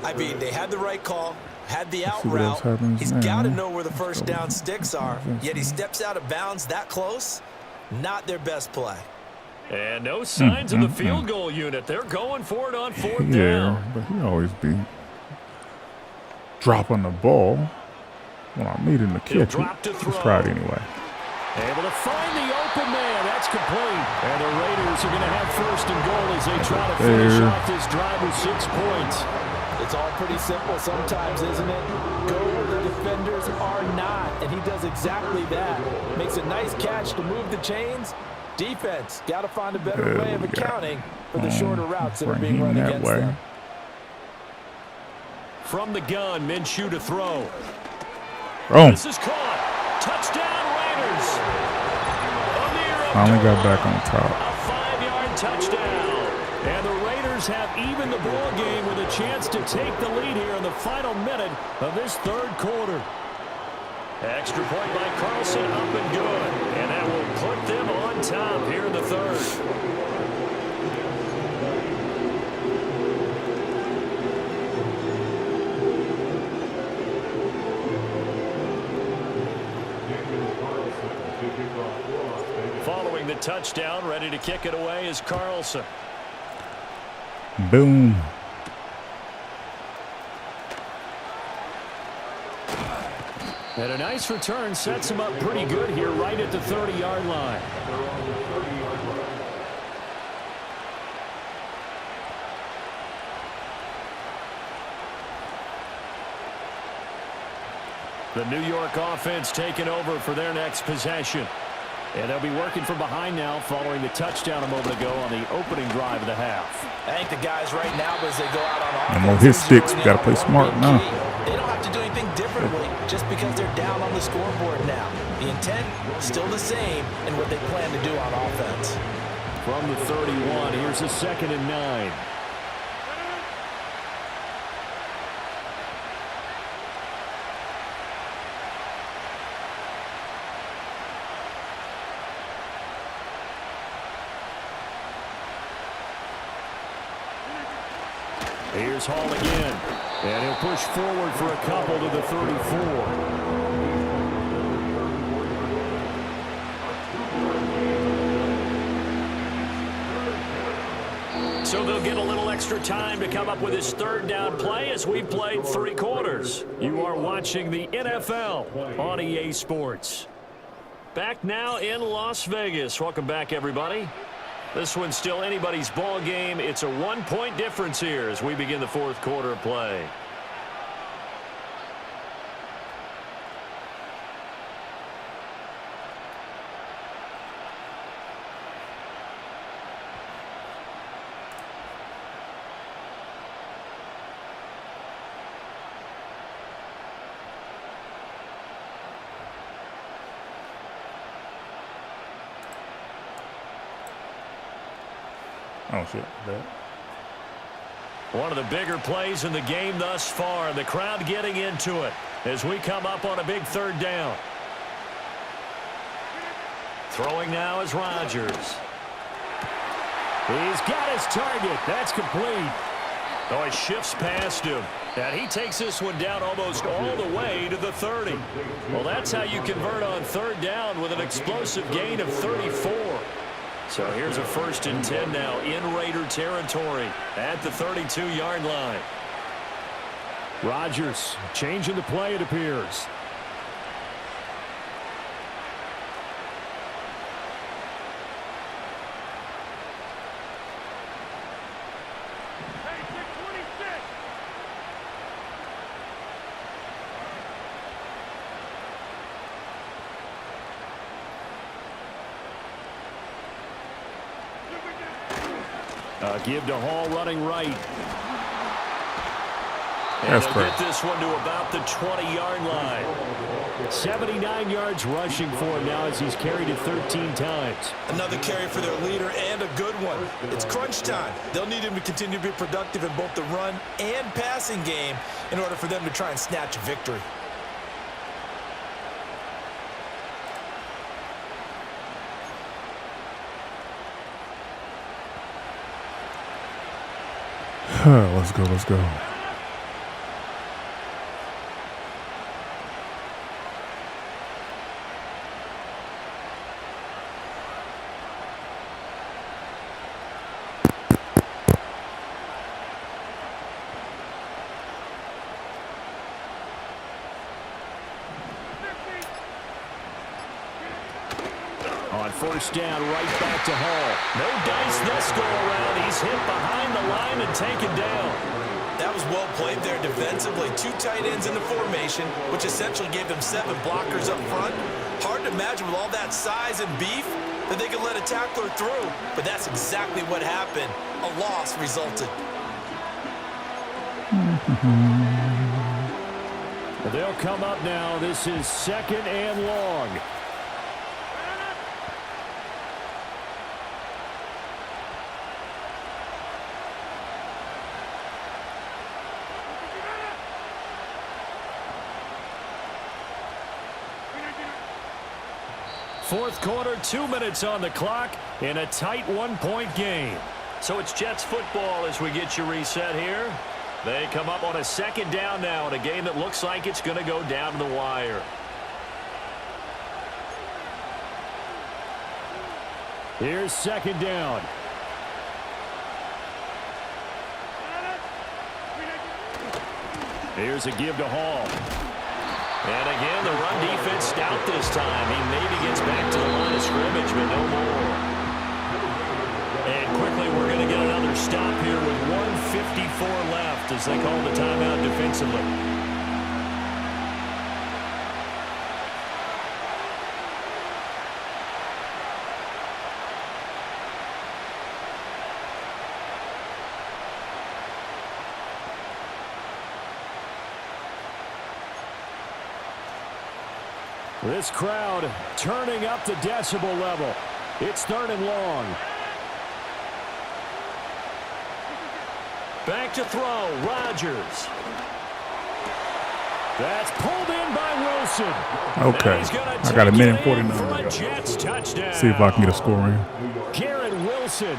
G: I mean, they had the right call, had the out route. He's got to know where the first down sticks are, yet he steps out of bounds that close. Not their best play.
F: And no signs of the field goal unit. They're going for it on 4th down.
A: Yeah, but he always be dropping the ball when I need him to catch it. Let's try it anyway.
F: Able to find the open man. That's complete. And the Raiders are going to have 1st and goal as they try to finish off this drive with 6 points.
G: It's all pretty simple sometimes, isn't it? Go where the defenders are not, and he does exactly that. Makes a nice catch to move the chains. Defense got to find a better way of accounting for the shorter routes that are being run against them.
F: From the gun, Minshew to throw.
A: This
F: is caught. Touchdown Raiders.
A: Finally got back on top.
F: A 5-yard touchdown. And the Raiders have even the ball game with a chance to take the lead here in the final minute of this 3rd quarter. Extra point by Carlson, up and good. And that will put them on top here in the 3rd. Following the touchdown, ready to kick it away is Carlson.
A: Boom.
F: And a nice return sets him up pretty good here right at the 30-yard line. The New York offense taking over for their next possession. And they'll be working from behind now following the touchdown a moment ago on the opening drive of the half.
G: I think the guys right now, as they go out on offense,
A: no more hit sticks. We got to play smart now.
G: They don't have to do anything differently just because they're down on the scoreboard now. The intent still the same in what they plan to do on offense.
F: From the 31, here's a 2nd and 9. Here's Hall again, and he'll push forward for a couple to the 34. So they'll get a little extra time to come up with his 3rd down play as we've played 3 quarters. You are watching the NFL on EA Sports. Back now in Las Vegas. Welcome back, everybody. This one's still anybody's ball game. It's a 1-point difference here as we begin the 4th quarter of play.
A: Oh, shit.
F: One of the bigger plays in the game thus far. The crowd getting into it as we come up on a big 3rd down. Throwing now is Rodgers. He's got his target. That's complete. Oh, he shifts past him. And he takes this one down almost all the way to the 30. Well, that's how you convert on 3rd down with an explosive gain of 34. So here's a 1st and 10 now in Raider territory at the 32-yard line. Rodgers changing the play, it appears. Give to Hall running right. And
A: That's
F: they'll
A: correct.
F: get this one to about the 20-yard line. 79 yards rushing for him now as he's carried it 13 times.
E: Another carry for their leader and a good one. It's crunch time. They'll need him to continue to be productive in both the run and passing game in order for them to try and snatch a victory.
A: Let's go, let's go.
F: On first down, right back to Hall. No dice this go around. He's hit behind the line and taken down.
E: That was well played there defensively. 2 tight ends in the formation, which essentially gave them 7 blockers up front. Hard to imagine with all that size and beef that they could let a tackler through, but that's exactly what happened. A loss resulted.
F: They'll come up now. This is 2nd and long. Fourth quarter, 2 minutes on the clock in a tight 1-point game. So it's Jets football as we get you reset here. They come up on a 2nd down now in a game that looks like it's going to go down to the wire. Here's 2nd down. Here's a give to Hall. And again, the run defense stout this time. He maybe gets back to the line of scrimmage, but no more. And quickly, we're going to get another stop here with 1:54 left as they call the timeout defensively. This crowd turning up the decibel level. It's 3rd and long. Back to throw, Rodgers. That's pulled in by Wilson.
A: Okay. I got a minute 49
F: for
A: to
F: a
A: go.
F: Jets touchdown.
A: See if I can get a score in.
F: Garrett Wilson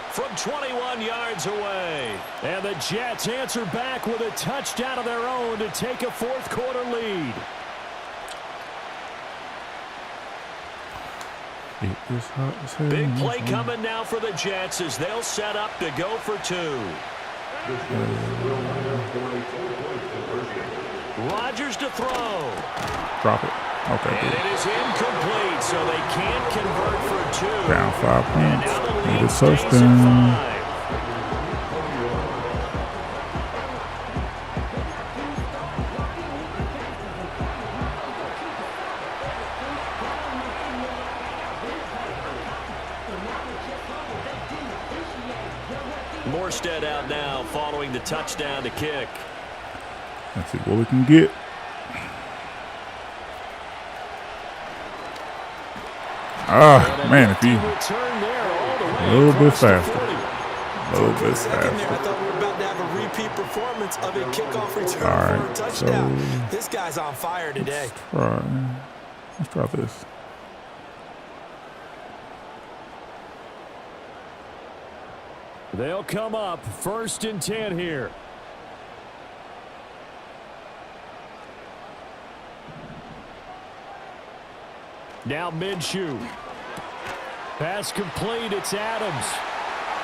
F: from 21 yards away. And the Jets answer back with a touchdown of their own to take a 4th quarter lead.
A: It is hot as hell.
F: Big play coming now for the Jets as they'll set up to go for 2. Rodgers to throw.
A: Drop it. Okay,
F: And
A: good.
F: it is incomplete, so they can't convert for 2.
A: Down 5
F: And now
A: points.
F: the
A: Need
F: lead
A: a
F: stays at
A: touchdown.
F: 5. Morstead out now following the touchdown to kick.
A: Let's see what we can get. Man, if you a little bit faster. A little bit
E: Second there, I
A: faster.
E: thought we were about to have a repeat performance of a kickoff return
A: All
E: for a
A: right,
E: touchdown.
A: so
E: This guy's on fire today.
A: let's try this.
F: They'll come up 1st and 10 here. Now Minshew. Pass complete. It's Adams.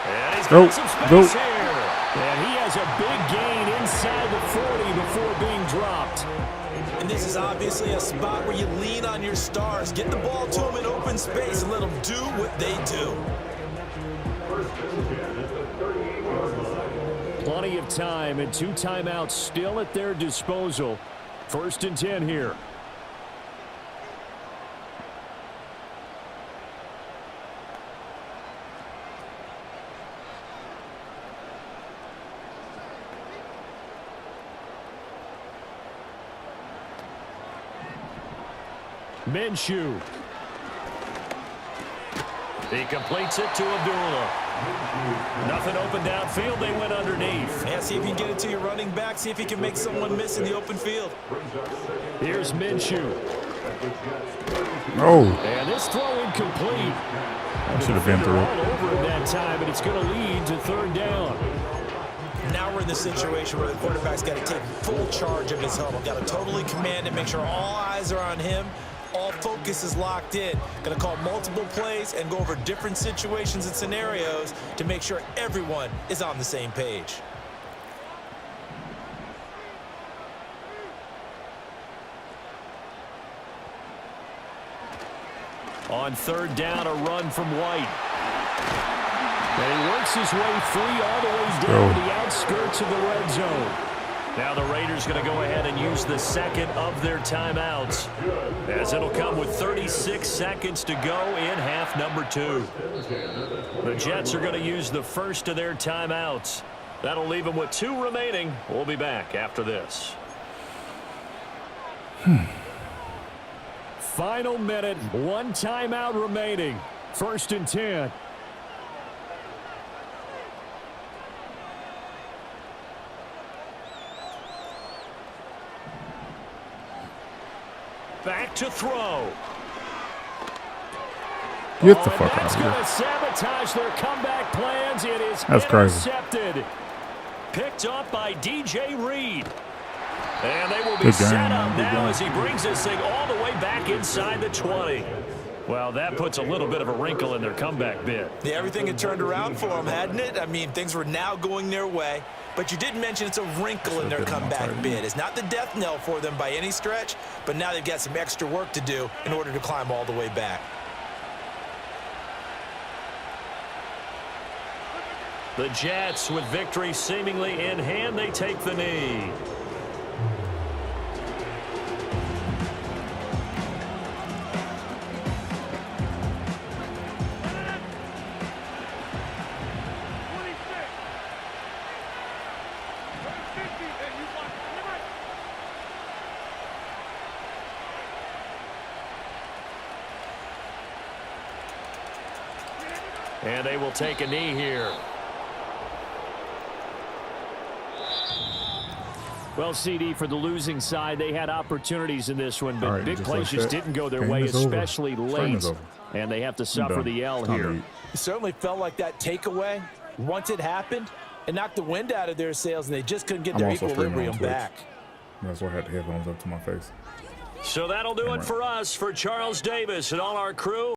F: And he's got some space here. And he has a big gain inside the 40 before being dropped.
E: And this is obviously a spot where you lean on your stars. Get the ball to them in open space and let them do what they do.
F: Plenty of time and 2 timeouts still at their disposal. 1st and 10 here. Minshew. He completes it to Abdullah. Nothing open downfield. They went underneath.
E: Yeah, see if you can get it to your running back. See if you can make someone miss in the open field.
F: Here's Minshew.
A: Oh.
F: And this throw incomplete.
A: I should have been through
F: All
A: it.
F: over him that time, and it's going to lead to third down.
E: Now we're in the situation where the quarterback's got to take full charge of his huddle. Got to totally command it, make sure all eyes are on him. All focus is locked in. Going to call multiple plays and go over different situations and scenarios to make sure everyone is on the same page.
F: On third down, a run from White. And he works his way free all the way down the outskirts of the red zone. Now the Raiders going to go ahead and use the second of their timeouts, as it'll come with 36 seconds to go in half number 2. The Jets are going to use the first of their timeouts. That'll leave them with 2 remaining. We'll be back after this. Final minute, 1 timeout remaining. 1st and 10. Back to throw.
A: Get the fuck out
F: That's
A: of
F: going
A: here.
F: to sabotage their comeback plans. It is
A: That's crazy.
F: intercepted. Picked up by DJ Reed. And they will be
A: Good
F: set
A: game,
F: up
A: man. Good
F: now
A: game.
F: as he brings this thing all the way back inside the 20. Well, that puts a little bit of a wrinkle in their comeback bid.
E: Yeah, everything had turned around for them, hadn't it? I mean, things were now going their way. But you did mention it's a wrinkle in their comeback bid. It's not the death knell for them by any stretch, but now they've got some extra work to do in order to climb all the way back.
F: The Jets, with victory seemingly in hand, they take the knee. And they will take a knee here. Well, CD, for the losing side, they had opportunities in this one, but
A: Right,
F: big
A: just
F: plays
A: like
F: just
A: that.
F: didn't go their
A: Game
F: way,
A: is over.
F: especially
A: Game
F: late.
A: is over.
F: And they have to suffer
A: done.
F: the L
A: It's time to
F: here.
A: eat.
G: It certainly felt like that takeaway, once it happened, it knocked the wind out of their sails, and they just couldn't get
A: I'm
G: their
A: also streaming on
G: equilibrium
A: Twitch.
G: back.
A: That's why I had the headphones up to my face.
F: So that'll do it for us. For Charles Davis and all our crew.